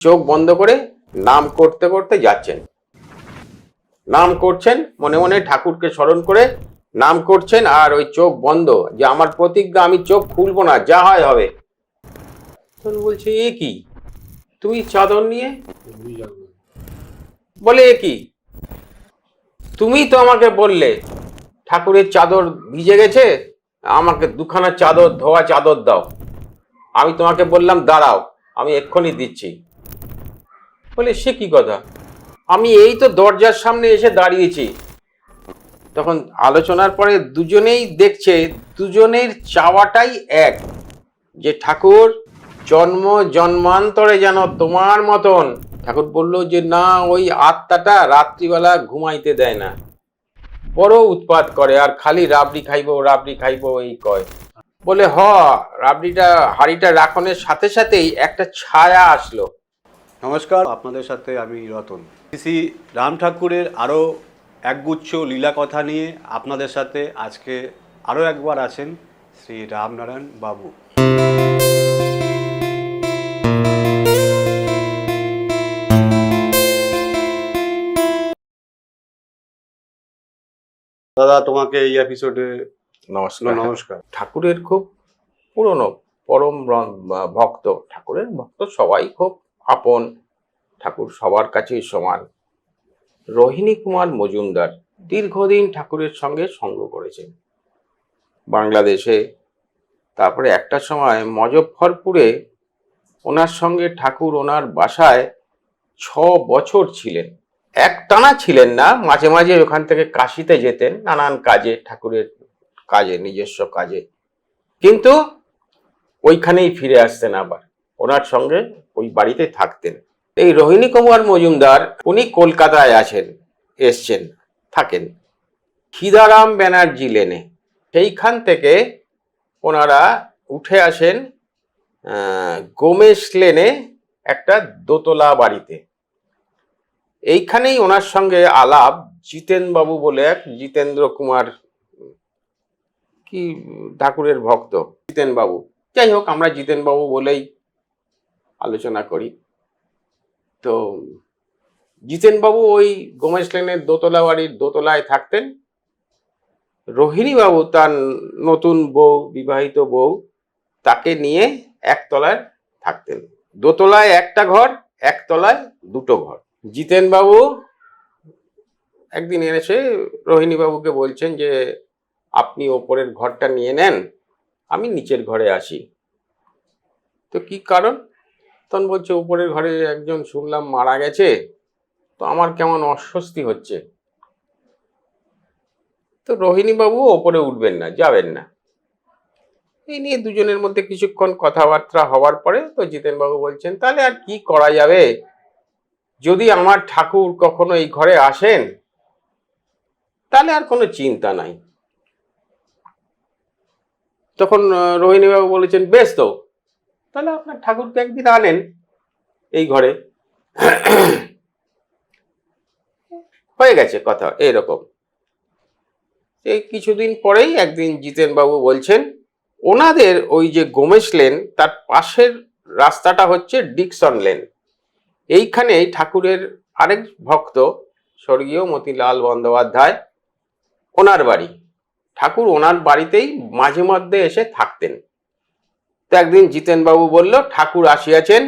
চোখ বন্ধ করে নাম করতে করতে যাচ্ছেন, নাম করছেন মনে মনে, ঠাকুরকে স্মরণ করে নাম করছেন, আর ওই চোখ বন্ধ, যে আমার প্রতিজ্ঞা আমি চোখ খুলবো না, যা হয় হবে। তখন বলছে এ কি, তুমি চাদর নিয়ে? বলে এ কি, তুমি তো আমাকে বললে ঠাকুরের চাদর ভিজে গেছে, আমাকে দুখানা চাদর, ধোয়া চাদর দাও। আমি তোমাকে বললাম দাঁড়াও, আমি এক্ষুনি দিচ্ছি। বলে সে কি কথা, আমি এই তো দরজার সামনে এসে দাঁড়িয়েছি। তখন আলোচনার পরে দুজনেই দেখছে দুজনের চাওয়াটাই এক, যে ঠাকুর জন্ম জন্মান্তরে যেন তোমার মতন। ঠাকুর বলল যে না, ওই আত্মাটা রাত্রিবেলা ঘুমাইতে দেয় না, বড় উৎপাত করে, আর খালি রাবড়ি খাইবো রাবড়ি খাইবো এই কয়। বলে রাবড়িটা হাঁড়িটা রাখনের সাথে সাথেই একটা ছায়া আসলো। নমস্কার, আপনাদের সাথে আমি রতন। শ্রী রাম ঠাকুরের আরও একগুচ্ছ লীলা কথা নিয়ে আপনাদের সাথে আজকে আরও একবার আছেন শ্রী রামনারায়ণ বাবু। দাদা, তোমাকে এই এপিসোডে নমস্কার। নমস্কার। ঠাকুরের খুব পুরনো পরম ভক্ত, ঠাকুরের ভক্ত সবাই খুব আপন, ঠাকুর সবার কাছেই সমান। রোহিণী কুমার মজুমদার দীর্ঘদিন ঠাকুরের সঙ্গে সঙ্গ করেছেন বাংলাদেশে। তারপরে একটা সময় মজফ্ফরপুরে ওনার সঙ্গে ঠাকুর ওনার বাসায় 6 বছর ছিলেন। একটানা ছিলেন না, মাঝে মাঝে ওখান থেকে কাশিতে যেতেন নানান কাজে, ঠাকুরের কাজে, নিজস্ব কাজে, কিন্তু ওইখানেই ফিরে আসতেন, আবার ওনার সঙ্গে ওই বাড়িতে থাকতেন। এই রোহিণী কুমার মজুমদার উনি কলকাতায় এসছেন, থাকেন খিদারাম ব্যানার্জি লেনে। সেইখান থেকে ওনারা উঠে আসেন গোমেশ লেনে একটা দোতলা বাড়িতে। এইখানেই ওনার সঙ্গে আলাপ জিতেনবাবু বলে এক, জিতেন্দ্র কুমার কি ঠাকুরের ভক্ত জিতেনবাবু, যাই হোক আমরা জিতেনবাবু বলেই আলোচনা করি। তো জিতেনবাবু ওই গোমেশ লেনের দোতলা বাড়ির দোতলায় থাকতেন। রোহিণী বাবু তার নতুন বউ, বিবাহিত বউ, তাকে নিয়ে একতলায় থাকতেন। দোতলায় একটা ঘর, একতলায় দুটো ঘর। জিতেনবাবু একদিন এসে রোহিণী বাবুকে বলছেন যে আপনি ওপরের ঘরটা নিয়ে নেন, আমি নিচের ঘরে আসি। তো কি কারণ? তখন বলছে উপরের ঘরে একজন শুনলাম মারা গেছে, তো আমার কেমন অস্বস্তি হচ্ছে। তো রোহিণী বাবু ওপরে উঠবেন না, যাবেন না। এই নিয়ে দুজনের মধ্যে কিছুক্ষণ কথাবার্তা হওয়ার পরে তো জিতেনবাবু বলছেন তাহলে আর কি করা যাবে, যদি আমার ঠাকুর কখনো এই ঘরে আসেন তাহলে আর কোনো চিন্তা নাই। তখন রোহিণীবাবু বলেছেন বেশ, তো তাহলে আপনার ঠাকুরকে একদিন আনেন এই ঘরে। হয়ে গেছে কথা এরকম। এই কিছুদিন পরেই একদিন জিতেনবাবু বলছেন ওনাদের ওই যে গোমেশ লেন তার পাশের রাস্তাটা হচ্ছে ডিকসন লেন, এইখানেই ঠাকুরের আরেক ভক্ত স্বর্গীয় মতিলাল বন্দ্যোপাধ্যায়, ওনার বাড়ি। ঠাকুর ওনার বাড়িতেই মাঝে মধ্যে এসে থাকতেন। তো একদিন জিতেনবাবু বলল ঠাকুর আসিয়াছেন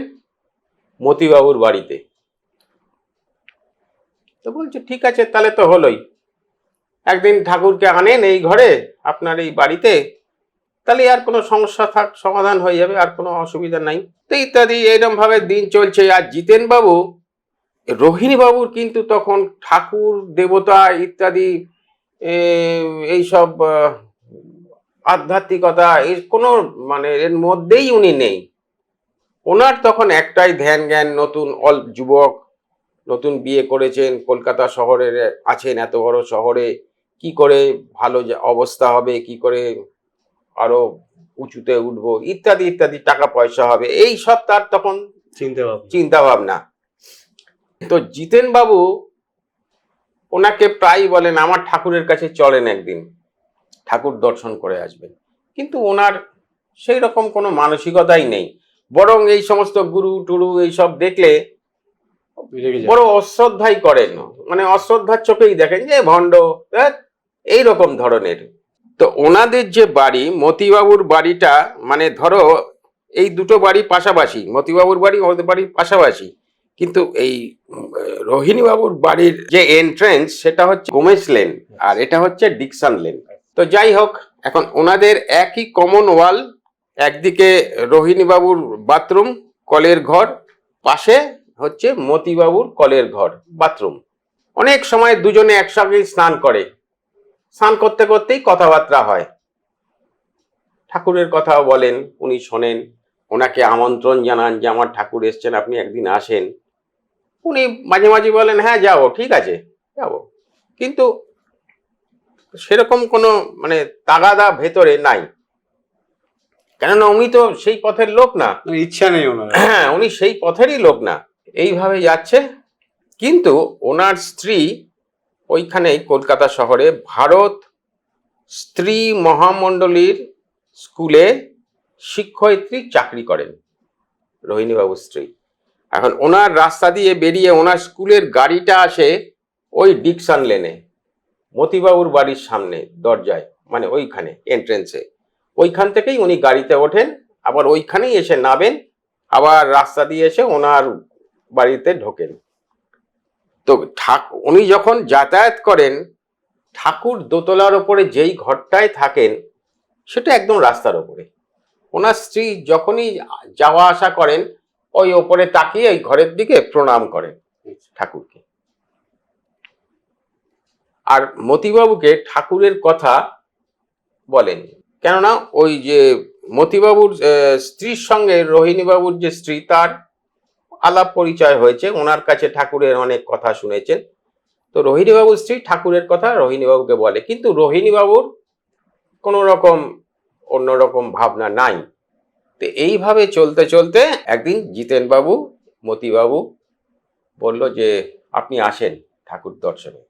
মতিবাবুর বাড়িতে। তো বলছে ঠিক আছে, তাহলে তো হলোই, একদিন ঠাকুরকে আনেন এই ঘরে আপনার এই বাড়িতে, তাহলে আর কোনো সমস্যা সমাধান হয়ে যাবে, আর কোনো অসুবিধা নাই। তো ইত্যাদি এরকম ভাবে দিন চলছে। আর জিতেনবাবু, রোহিণী বাবুর কিন্তু তখন ঠাকুর দেবতা ইত্যাদি এইসব আধ্যাত্মিকতা এর কোনো মানে এর মধ্যেই উনি নেই। ওনার তখন একটাই ধ্যান জ্ঞান, নতুন যুবক, নতুন বিয়ে করেছেন, কলকাতা শহরের আছেন, এত বড় শহরে কি করে ভালো অবস্থা হবে, কি করে আরো উঁচুতে উঠবো ইত্যাদি ইত্যাদি, টাকা পয়সা হবে, এই সব তার তখন চিন্তা ভাবনা। তো জিতেনবাবু ওনাকে প্রায় বলেন আমার ঠাকুরের কাছে চলেন একদিন, ঠাকুর দর্শন করে আসবেন। কিন্তু ওনার সেই রকম কোনো মানসিকতাই নেই। বরং এই সমস্ত গুরু টুরু এইসব দেখলে রেগে যায়। বড় অশ্রদ্ধাই করেন, মানে অশ্রদ্ধার চোখেই দেখেন যে ভণ্ড, এই রকম ধরনের। তো ওনাদের যে বাড়ি, মতিবাবুর বাড়িটা, মানে ধরো এই দুটো বাড়ি পাশাপাশি, মতিবাবুর বাড়ি ওদের বাড়ির পাশাপাশি, কিন্তু এই রোহিণী বাবুর বাড়ির যে এন্ট্রেন্স সেটা হচ্ছে গোমেস লেন, আর এটা হচ্ছে ডিকসন লেন। তো যাই হোক, এখন ওনাদের একই কমন ওয়াল, একদিকে রোহিণী বাবুর বাথরুম কলের ঘর, পাশে হচ্ছে মতিবাবুর কলের ঘর বাথরুম। অনেক সময় দুজনে একসঙ্গে স্নান করে, স্নান করতে করতেই কথাবার্তা হয়, ঠাকুরের কথাও বলেন, উনি শোনেন, ওনাকে আমন্ত্রণ জানান যে আমার ঠাকুর এসছেন, আপনি একদিন আসেন। উনি মাঝে মাঝে বলেন হ্যাঁ যাবো, ঠিক আছে যাবো, কিন্তু সেরকম কোনো মানে তাগাদা ভেতরে নাই, কেননা উনি তো সেই পথের লোক না। মানে ইচ্ছা নেই ওনার। হ্যাঁ, উনি সেই পথেরই লোক না। এইভাবে যাচ্ছে, কিন্তু ওনার স্ত্রী ওইখানেই কলকাতা শহরে ভারত স্ত্রী মহামণ্ডলীর স্কুলে শিক্ষয়িত্রী চাকরি করেন রোহিণীবাবুর স্ত্রী। এখন ওনার রাস্তা দিয়ে বেরিয়ে ওনার স্কুলের গাড়িটা আসে ওই ডিকসন লেনে, মতিবাবুর বাড়ির সামনে দরজায়, মানে ওইখানে এন্ট্রেন্সে। ওইখান থেকেই উনি গাড়িতে ওঠেন, আবার ওইখানেই এসে নামেন, আবার রাস্তা দিয়ে এসে ওনার বাড়িতে ঢোকেন। তো উনি যখন যাতায়াত করেন, ঠাকুর দোতলার ওপরে যেই ঘরটায় থাকেন সেটা একদম রাস্তার ওপরে। ওনার স্ত্রী যখনই যাওয়া আসা করেন ওই ওপরে তাকিয়ে এই ঘরের দিকে প্রণাম করেন ঠাকুরকে। আর মতিবাবুকে ঠাকুরের কথা বলেন, কেননা ওই যে মতিবাবুর স্ত্রীর সঙ্গে রোহিণীবাবুর যে স্ত্রী, তার আলাপ পরিচয় হয়েছে, ওনার কাছে ঠাকুরের অনেক কথা শুনেছেন। তো রোহিণীবাবুর স্ত্রী ঠাকুরের কথা রোহিণীবাবুকে বলে, কিন্তু রোহিণীবাবুর কোনো রকম অন্যরকম ভাবনা নাই। তো এইভাবে চলতে চলতে একদিন জিতেনবাবু, মতিবাবু বলল যে আপনি আসেন ঠাকুর দর্শনে।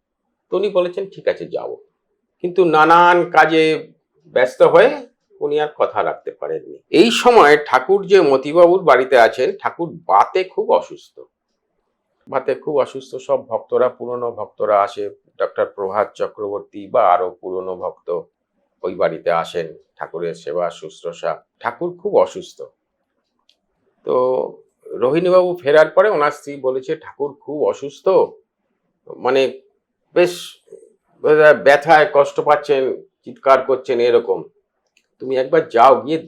তো উনি বলেছেন ঠিক আছে যাব, কিন্তু নানান কাজে ব্যস্ত হয়ে উনি আর কথা রাখতে পারেননি। এই সময় ঠাকুর যে মতিবাবুর বাড়িতে আছেন, ঠাকুর বাতে খুব অসুস্থ, বাতে খুব অসুস্থ। সব ভক্তরা, পুরনো ভক্তরা আসে, ডক্টর প্রভাত চক্রবর্তী বা আরো পুরনো ভক্ত ওই বাড়িতে আসেন ঠাকুরের সেবা শুশ্রূষা। ঠাকুর খুব অসুস্থ। তো রোহিণীবাবু ফেরার পরে ওনার স্ত্রী বলেছে ঠাকুর খুব অসুস্থ, মানে বেশ ব্যথায় কষ্ট পাচ্ছেন, চিৎকার করছেন এরকম, তুমি একবার যাও, গিয়ে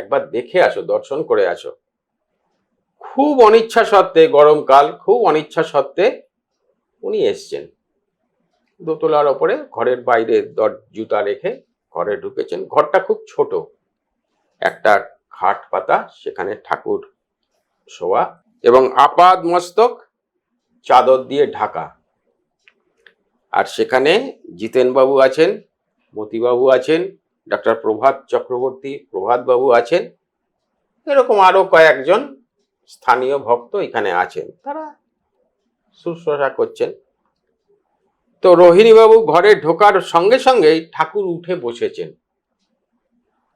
একবার দেখে আসো, দর্শন করে আসো। খুব অনিচ্ছা সত্ত্বে, গরমকাল, খুব অনিচ্ছা সত্ত্বে উনি এসছেন। দোতলার ওপরে ঘরের বাইরে জুতা রেখে ঘরে ঢুকেছেন। ঘরটা খুব ছোট, একটা খাট পাতা, সেখানে ঠাকুর শোয়া এবং আপাদ মস্তক চাদর দিয়ে ঢাকা। আর সেখানে জিতেনবাবু আছেন, মতিবাবু আছেন, ডক্টর প্রভাত চক্রবর্তী, প্রভাতবাবু আছেন, এরকম আরো কয়েকজন স্থানীয় ভক্ত এখানে আছেন, তারা শুশ্রূষা করছেন। তো রোহিণীবাবু ঘরে ঢোকার সঙ্গে সঙ্গেই ঠাকুর উঠে বসেছেন,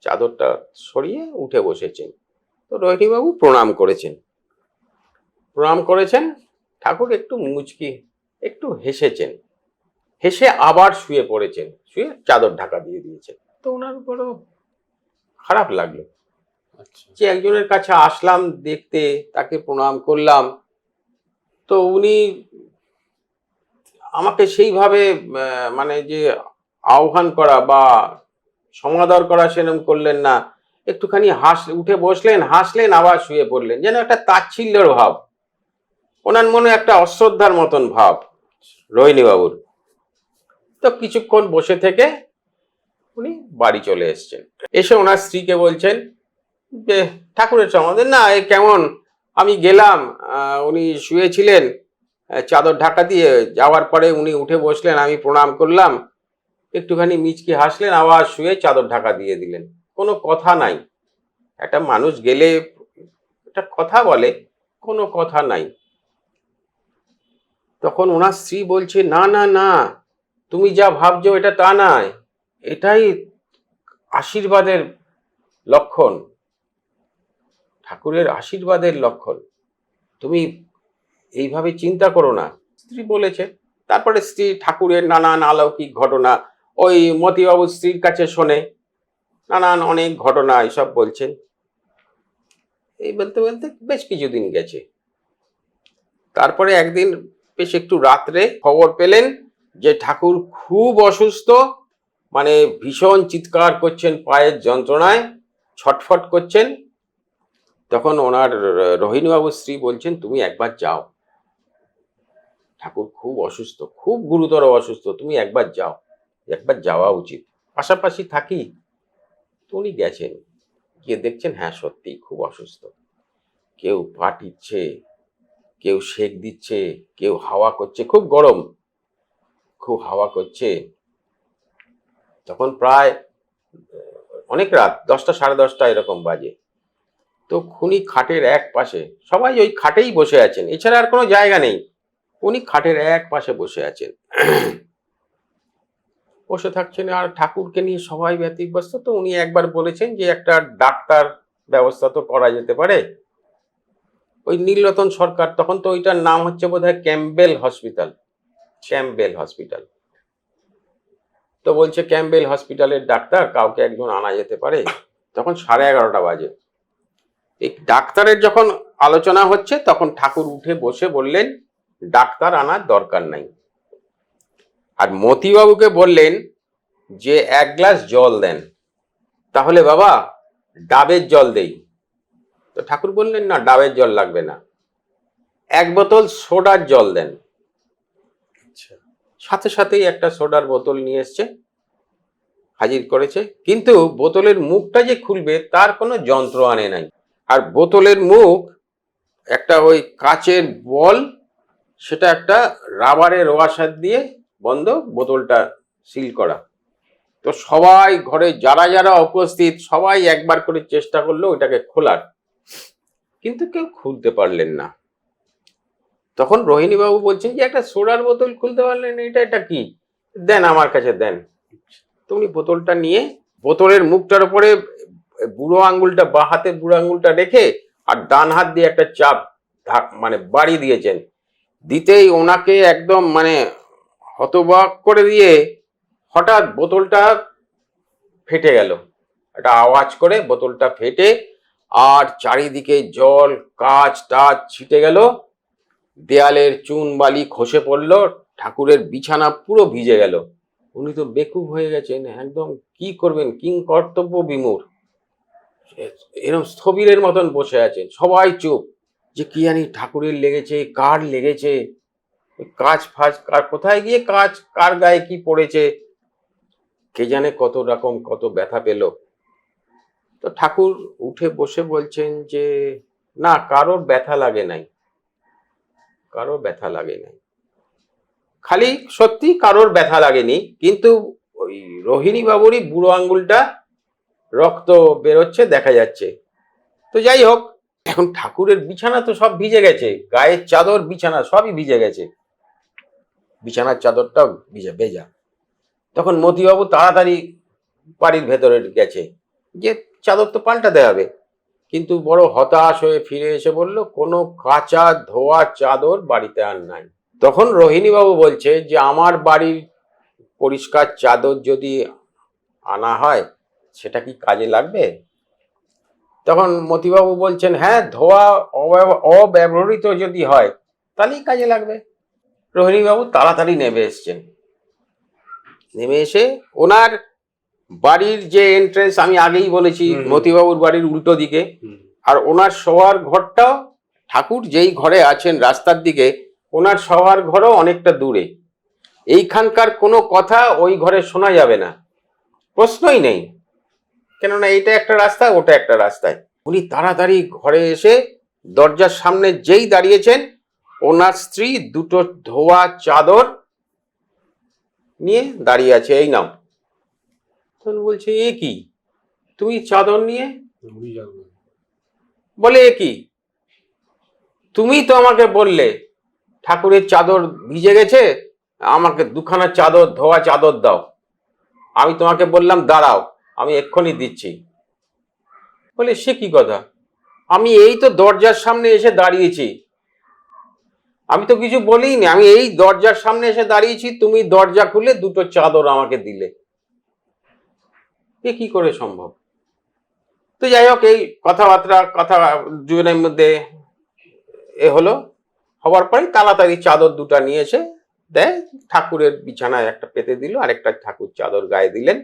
চাদরটা সরিয়ে উঠে বসেছেন। তো রোহিণীবাবু প্রণাম করেছেন, প্রণাম করেছেন। ঠাকুর একটু মুচকি একটু হেসেছেন, হেসে আবার শুয়ে পড়েছেন, শুয়ে চাদর ঢাকা দিয়ে দিয়েছেন। তো ওনার বড় খারাপ লাগলো যে একজনের কাছে আসলাম দেখতে, তাকে প্রণাম করলাম, তো উনি আমাকে সেইভাবে মানে যে আহ্বান করা বা সমাদর করা সেরকম করলেন না, একটুখানি উঠে বসলেন, হাসলেন, আবার শুয়ে পড়লেন, যেন একটা তাচ্ছিল্যের ভাব, ওনার মনে একটা অশ্রদ্ধার মতন ভাব রোহিণীবাবুর। তো কিছুক্ষণ বসে থেকে উনি বাড়ি চলে এসছেন। এসে ওনার স্ত্রীকে বলছেন যে ঠাকুরের সম্বন্ধে, না এ কেমন, আমি গেলাম, উনি শুয়েছিলেন চাদর ঢাকা দিয়ে, যাওয়ার পরে উনি উঠে বসলেন, আমি প্রণাম করলাম, একটুখানি মিচকি হাসলেন, আবার শুয়ে চাদর ঢাকা দিয়ে দিলেন, কোনো কথা নাই। একটা মানুষ গেলে একটা কথা বলে, কোনো কথা নাই। তখন ওনার স্ত্রী বলছে না না না, তুমি যা ভাবছো এটা তা নয়, এটাই আশীর্বাদের লক্ষণ, ঠাকুরের আশীর্বাদের লক্ষণ। তুমি এইভাবে চিন্তা করো না। স্ত্রী বলেছে। তারপরে স্ত্রী ঠাকুরের নানান অলৌকিক ঘটনা ওই মতিবাবু স্ত্রীর কাছে শোনে, নানান অনেক ঘটনা এসব বলছেন। এই বলতে বলতে বেশ কিছুদিন গেছে। তারপরে একদিন বেশ একটু রাত্রে খবর পেলেন যে ঠাকুর খুব অসুস্থ, মানে ভীষণ চিৎকার করছেন, পায়ের যন্ত্রণায় ছটফট করছেন। তখন ওনার রোহিণীবাবুর স্ত্রী বলছেন, তুমি একবার যাও, ঠাকুর খুব অসুস্থ, খুব গুরুতর অসুস্থ, তুমি একবার যাও, একবার যাওয়া উচিত। পাশাপাশি থাকি। তো উনি গেছেন, গিয়ে দেখছেন হ্যাঁ সত্যি খুব অসুস্থ। কেউ পা টিপছে, কেউ সেক দিচ্ছে, কেউ হাওয়া করছে, খুব গরম, খুব হাওয়া করছে। তখন প্রায় অনেক রাত, 10টা সাড়ে 10টা এরকম বাজে। তো খুনি খাটের এক পাশে, সবাই ওই খাটেই বসে আছেন, এছাড়া আর কোনো জায়গা নেই। উনি খাটের এক পাশে বসে আছেন, বসে থাকছেন, আর ঠাকুরকে নিয়ে সবাই ব্যতিব্যস্ত। তো উনি একবার বলেছেন যে একটা ডাক্তার ব্যবস্থা তো করা যেতে পারে। ওই নীলরতন সরকার, তখন তো ওইটার নাম হচ্ছে বোধহয় ক্যাম্পবেল হসপিটাল, ক্যাম্পবেল হসপিটাল। তো বলছে ক্যাম্পবেল হসপিটালের ডাক্তার কাউকে একজন আনা যেতে পারে। তখন 11:30 বাজে। এই ডাক্তারের যখন আলোচনা হচ্ছে তখন ঠাকুর উঠে বসে বললেন ডাক্তার আনার দরকার নাই। আর মতিবাবুকে বললেন যে 1 গ্লাস জল দেন। তাহলে বাবা ডাবের জল দেই। তো ঠাকুর বললেন না, ডাবের জল লাগবে না, 1 বোতল সোডার জল দেন। সাথে সাথেই একটা সোডার বোতল নিয়ে এসছে, হাজির করেছে। কিন্তু বোতলের মুখটা যে খুলবে তার কোনো যন্ত্র আনে নাই। আর বোতলের মুখ একটা ওই কাচের বল, সেটা একটা রাবারের ওয়াশার দিয়ে বন্ধ, বোতলটা সিল করা। তো সবাই ঘরে যারা যারা উপস্থিত সবাই একবার করে চেষ্টা করলো ওইটাকে খোলার, কিন্তু কেউ খুলতে পারলেন না। তখন রোহিণীবাবু বলছেন যে একটা সোডার বোতল খুলতে পারলেন, এটা কি, দেন আমার কাছে দেন। তো উনি বোতলটা নিয়ে বোতলের মুখটার উপরে বুড়ো আঙ্গুলটা, বাঁ হাতে বুড়ো আঙ্গুলটা রেখে আর ডান হাত দিয়ে একটা চাপ মানে বাড়ি দিয়েছেন। দিতেই ওনাকে একদম মানে হতবাক করে দিয়ে হঠাৎ বোতলটা ফেটে গেল, একটা আওয়াজ করে বোতলটা ফেটে, আর চারিদিকে জল কাঁচ টাচ ছিটে গেল, দেয়ালের চুন বালি খসে পড়লো, ঠাকুরের বিছানা পুরো ভিজে গেল। উনি তো বেকুব হয়ে গেছেন, একদম কি করবেন, কিং কর্তব্য বিমূঢ়, এরকম স্থবিরের মতন বসে আছেন। সবাই চুপ, যে কি জানি ঠাকুরের লেগেছে, কার লেগেছে, কাজ ফাজ কার, কোথায় গিয়ে কাজ, কার গায়ে কি পড়েছে, কে জানে কত রকম কত ব্যথা পেল। তো ঠাকুর উঠে বসে বলছেন যে না, কারোর ব্যথা লাগে নাই, কারোর ব্যথা লাগে নাই। খালি সত্যি কারোর ব্যথা লাগেনি, কিন্তু ওই রোহিণী বাবুরই বুড়ো আঙ্গুলটা রক্ত বেরোচ্ছে দেখা যাচ্ছে। তো যাই হোক, এখন ঠাকুরের বিছানা তো সব ভিজে গেছে, গায়ের চাদর বিছানা সবই ভিজে গেছে, বিছানার চাদরটাও ভেজা। তখন মতিবাবু তাড়াতাড়ি বাড়ির ভেতরে গেছে, যে চাদর তো পাল্টাতে হবে। কিন্তু বড় হতাশ হয়ে ফিরে এসে বলল কোনো কাঁচা ধোয়া চাদর বাড়িতে আর নাই। তখন রোহিণীবাবু বলছে যে আমার বাড়ির পরিষ্কার চাদর যদি আনা হয় সেটা কি কাজে লাগবে? তখন মতিবাবু বলছেন হ্যাঁ, ধোয়া অব্যবহৃত যদি হয় তাহলেই কাজে লাগবে। রোহিণীবাবু তাড়াতাড়ি নেমে এসছেন, নেমে এসে ওনার বাড়ির যে এন্ট্রেন্স আমি আগেই বলেছি, মতিবাবুর বাড়ির উল্টো দিকে, আর ওনার শোয়ার ঘরটাও, ঠাকুর যেই ঘরে আছেন রাস্তার দিকে, ওনার শোয়ার ঘরও অনেকটা দূরে। এইখানকার কোনো কথা ওই ঘরে শোনা যাবে না, প্রশ্নই নেই, কেননা এটা একটা রাস্তা, ওটা একটা রাস্তায়। উনি তাড়াতাড়ি ঘরে এসে দরজার সামনে যেই দাঁড়িয়েছেন, ওনার স্ত্রী দুটো ধোয়া চাদর নিয়ে দাঁড়িয়ে আছে, এই নাও। তখন বলছে এ কি, তুমি চাদর নিয়ে? বলে এ কি, তুমি তো আমাকে বললে ঠাকুরের চাদর ভিজে গেছে, আমাকে 2খানা চাদর, ধোয়া চাদর দাও। আমি তোমাকে বললাম দাঁড়াও, আমি এক্ষুনি দিচ্ছি। বলে সে কি কথা, আমি এই তো দরজার সামনে এসে দাঁড়িয়েছি, আমি তো কিছু বলিনি, আমি এই দরজার সামনে এসে দাঁড়িয়েছি, তুমি দরজা খুলে দুটো চাদর আমাকে দিলে, এ কি করে সম্ভব? তো যাই হোক, এই কথা দুজনের মধ্যে হলো। হওয়ার পরে তাড়াতাড়ি চাদর দুটা নিয়ে এসে দেয়, ঠাকুরের বিছানায় একটা পেতে দিল, আর একটা ঠাকুর চাদর গায়ে দিলেন।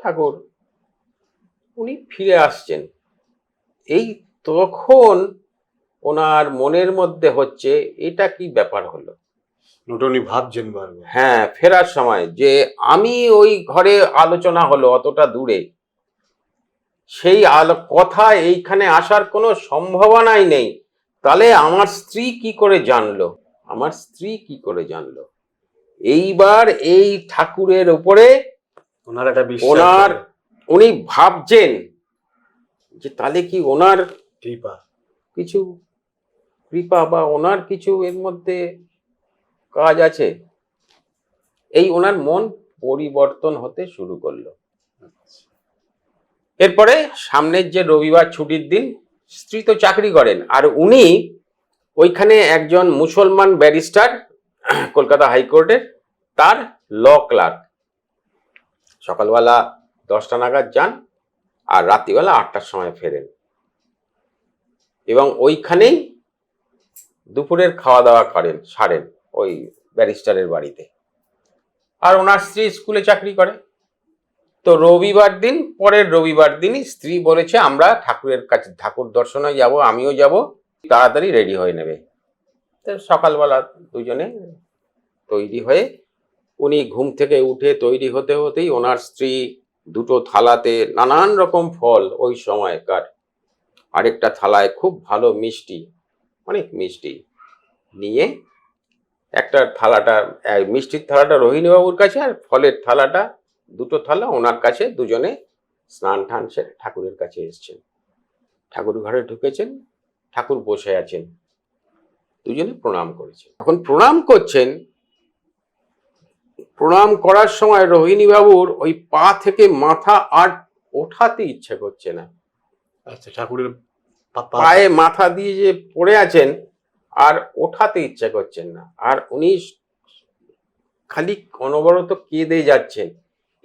ঠাকুর উনি ফিরে আসছেন, এই তখন ওনার মনের মধ্যে হচ্ছে এটা কি ব্যাপার হলো। নটনি ভাবছেন বারবার। হ্যাঁ, ফেরার সময় যে আমি ওই ঘরে আলোচনা হলো অতটা দূরে, সেই কথা এইখানে আসার কোনো সম্ভাবনাই নেই, তাহলে আমার স্ত্রী কি করে জানলো, আমার স্ত্রী কি করে জানলো? এইবার এই ঠাকুরের উপরে ওনার একটা ওনার উনি ভাবছেন যে তাহলে কি ওনার কৃপা, কিছু কৃপা বা ওনার কিছু এর মধ্যে কাজ আছে। এই ওনার মন পরিবর্তন হতে শুরু করলো। এরপরে সামনের যে রবিবার ছুটির দিন, স্ত্রী তো চাকরি করেন, আর উনি ওইখানে একজন মুসলমান ব্যারিস্টার, কলকাতা হাইকোর্টের, তার ল ক্লার্ক। সকালবেলা 10টা নাগাদ যান আর রাত্রিবেলা 8টার সময় ফেরেন, এবং ওইখানেই দুপুরের খাওয়া দাওয়া সারেন ওই ব্যারিস্টারের বাড়িতে। আর ওনার স্ত্রী স্কুলে চাকরি করে। তো রবিবার দিন, পরের রবিবার দিনই স্ত্রী বলেছে আমরা ঠাকুরের কাছে ঠাকুর দর্শনে যাব, আমিও যাব, তাড়াতাড়ি রেডি হয়ে নেবে। তো সকালবেলা দুজনে তৈরি হয়ে, উনি ঘুম থেকে উঠে তৈরি হতে হতেই ওনার স্ত্রী দুটো থালাতে নানান রকম ফল ওই সময়কার, আরেকটা থালায় খুব ভালো মিষ্টি, অনেক মিষ্টি নিয়ে, একটা থালাটা মিষ্টির থালাটা রোহিণীবাবুর কাছে, আর ফলের থালাটা, দুটো থালা ওনার কাছে, দুজনে স্নান টান সেরে ঠাকুরের কাছে এসছেন। ঠাকুর ঘরে ঢুকেছেন, ঠাকুর বসে আছেন, দুজনে প্রণাম করেছেন। এখন প্রণাম করছেন, প্রণাম করার সময় রোহিণীবাবুর ওই পা থেকে মাথা আর ওঠাতে ইচ্ছে করছে না। আচ্ছা, ঠাকুরের পায়ে মাথা দিয়ে যে পড়ে আছেন আর ওঠাতে ইচ্ছে করছেন না, আর উনি খালি অনবরত কেঁদে যাচ্ছেন,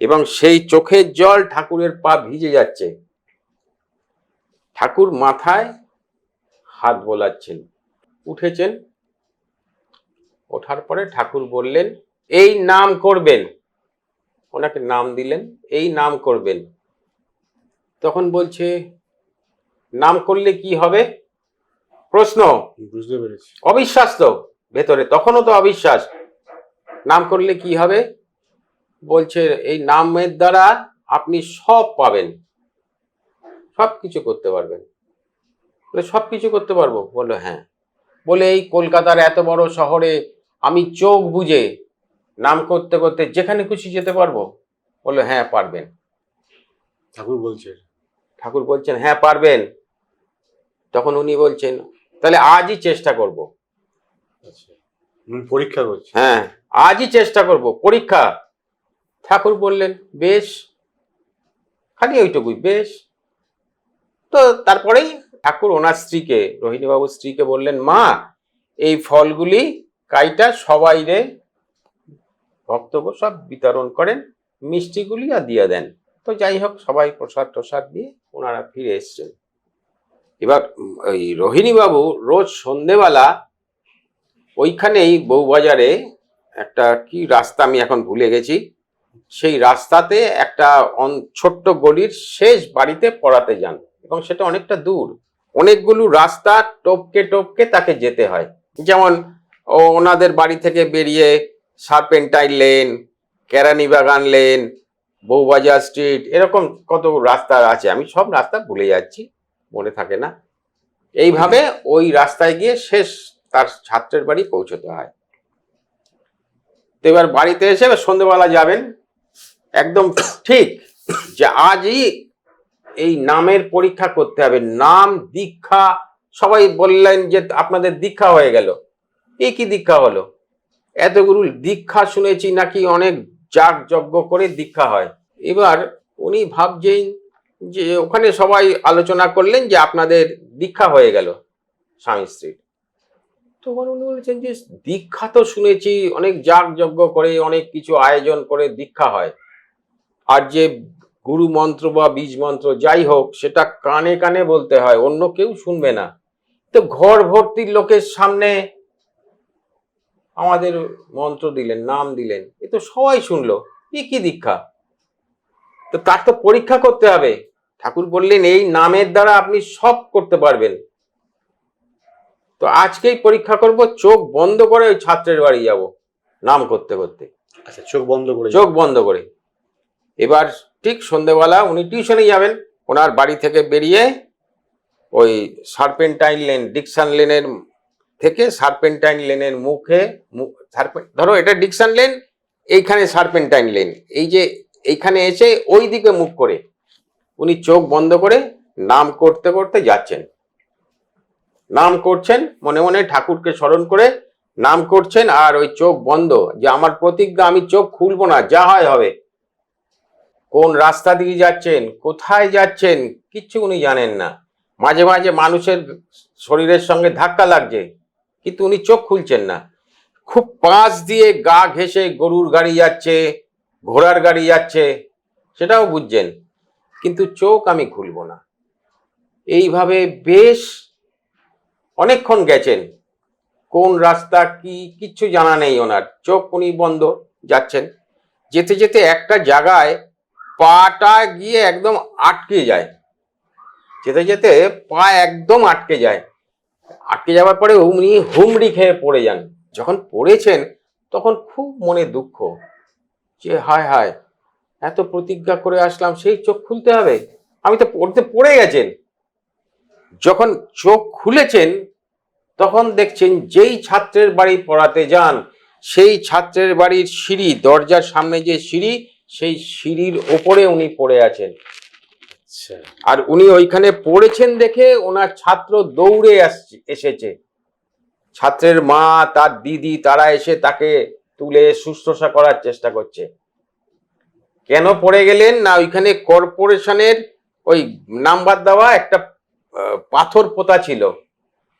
এবং সেই চোখের জল ঠাকুরের পা ভিজে যাচ্ছে। ঠাকুর মাথায় হাত বোলাচ্ছেন, উঠেছেন, ওঠার পরে ঠাকুর বললেন এই নাম করবেন, ওনাকে নাম দিলেন, এই নাম করবেন। তখন বলছে নাম করলে কি হবে? প্রশ্ন, বুঝতে পেরেছি। অবিশ্বাস তো ভেতরে, তখনও তো অবিশ্বাস। নাম করলে কি হবে? বলছে এই নামের দ্বারা আপনি সব পাবেন, সব কিছু করতে পারবেন। বলে সব কিছু করতে পারবো? বললো হ্যাঁ। বলে এই কলকাতার এত বড় শহরে আমি চোখ বুজে নাম করতে করতে যেখানে খুশি যেতে পারবো? বললো হ্যাঁ পারবেন। ঠাকুর বলছেন হ্যাঁ পারবেন। তখন উনি বলছেন তাহলে আজই চেষ্টা করব। পরীক্ষা করছে? হ্যাঁ, আজই চেষ্টা করব, পরীক্ষা। ঠাকুর বললেন বেশ, খালি ওইটুকুই, বেশ। তো তারপরেই ঠাকুর ওনার স্ত্রীকে, রোহিণীবাবুর স্ত্রীকে বললেন মা এই ফলগুলি কাইটা সবাই রে ভক্তকে সব বিতরণ করেন, মিষ্টিগুলি আর দিয়ে দেন। তো যাই হোক, সবাই প্রসাদ টসাদ দিয়ে ওনারা ফিরে এসছেন। এবার ওই রোহিণীবাবু রোজ সন্ধেবেলা ওইখানেই বউবাজারে একটা কি রাস্তা আমি এখন ভুলে গেছি, সেই রাস্তাতে একটা ছোট্ট গলির শেষ বাড়িতে পড়াতে যান, এবং সেটা অনেকটা দূর, অনেকগুলো রাস্তা টপকে টপকে তাকে যেতে হয়। যেমন ওনাদের বাড়ি থেকে বেরিয়ে serpentine lane, Keranibagan lane, Bowbazar street, এরকম কত রাস্তা আছে, আমি সব রাস্তা ভুলে যাচ্ছি, মনে থাকে না। এইভাবে ওই রাস্তায় গিয়ে শেষ তার ছাত্রের বাড়ি পৌঁছতে হয়। তো এবার বাড়িতে এসে সন্ধ্যেবেলা যাবেন, একদম ঠিক যে আজই এই নামের পরীক্ষা করতে হবে, নাম দীক্ষা। সবাই বললেন যে আপনাদের দীক্ষা হয়ে গেল। এই কি দীক্ষা হলো? এতগুলো দীক্ষা শুনেছি নাকি অনেক যাগ যজ্ঞ করে দীক্ষা হয়। এবার উনি ভাবছেন যে ওখানে সবাই আলোচনা করলেন যে আপনাদের দীক্ষা হয়ে গেল স্বামী স্ত্রীর। তখন উনি বলেছেন যে দীক্ষা তো শুনেছি অনেক যাগযজ্ঞ করে অনেক কিছু আয়োজন করে দীক্ষা হয়, আর যে গুরু মন্ত্র বা বীজ মন্ত্র যাই হোক সেটা কানে কানে বলতে হয়, অন্য কেউ শুনবে না। তো ঘর ভর্তি লোকের সামনে আমাদের মন্ত্র দিলেন, নাম দিলেন, এ তো সবাই শুনলো, এ কি দীক্ষা? তো তার তো পরীক্ষা করতে হবে। ঠাকুর বললেন এই নামের দ্বারা আপনি সব করতে পারবেন। তো আজকেই পরীক্ষা করব, চোখ বন্ধ করে ওই ছাত্রের বাড়ি যাব নাম করতে করতে। আচ্ছা, চোখ বন্ধ করে চোখ বন্ধ করে। এবার ঠিক সন্ধ্যেবেলা উনি টিউশনে যাবেন, ওনার বাড়ি থেকে বেরিয়ে ওই সার্পেন্টাইন লেন, ডিকসন লেনের থেকে সার্পেন্টাইন লেনের মুখে, ধরো এটা ডিকসন লেন, এইখানে সার্পেন্টাইন লেন, এই যে এইখানে এসে ওই দিকে মুখ করে উনি চোখ বন্ধ করে নাম করতে করতে যাচ্ছেন। নাম করছেন মনে মনে, ঠাকুরকে স্মরণ করে নাম করছেন, আর ওই চোখ বন্ধ, যে আমার প্রতিজ্ঞা আমি চোখ খুলবো না, যা হয় হবে। কোন রাস্তা দিয়ে যাচ্ছেন, কোথায় যাচ্ছেন, কিচ্ছু উনি জানেন না। মাঝে মাঝে মানুষের শরীরের সঙ্গে ধাক্কা লাগছে, কিন্তু উনি চোখ খুলছেন না। খুব পাশ দিয়ে গা ঘেঁষে গরুর গাড়ি যাচ্ছে, ঘোড়ার গাড়ি যাচ্ছে, সেটাও বুঝছেন, কিন্তু চোখ আমি খুলবো না। এইভাবে বেশ অনেকক্ষণ গেছেন। কোন রাস্তা কি কিচ্ছু জানা নেই ওনার, চোখ উনি বন্ধ যাচ্ছেন। যেতে যেতে একটা জায়গায় পাটা গিয়ে একদম আটকে যায়, যেতে যেতে পা একদম আটকে যায়। আটকে যাওয়ার পরে উনি হুমড়ি খেয়ে পড়ে যান। যখন পড়েছেন তখন খুব মনে দুঃখ, যে হায় হায়, এত প্রতিজ্ঞা করে আসলাম, সেই চোখ খুলতে হবে, আমি তো পড়ে গেছেন। যখন চোখ খুলেছেন তখন দেখছেন যেই ছাত্রের বাড়ি পড়াতে যান, সেই ছাত্রের বাড়ির সিঁড়ি, দরজার সামনে যে সিঁড়ি, সেই সিঁড়ির ওপরে উনি পড়ে আছেন। আর উনি ওইখানে পড়েছেন দেখে ওনার ছাত্র দৌড়ে এসেছে। ছাত্রের মা, তার দিদি, তারা এসে তাকে তুলে শুশ্রূষা করার চেষ্টা করছে। কেন পড়ে গেলেন না, ওইখানে কর্পোরেশনের ওই নাম্বার দেওয়া একটা পাথর পোতা ছিল,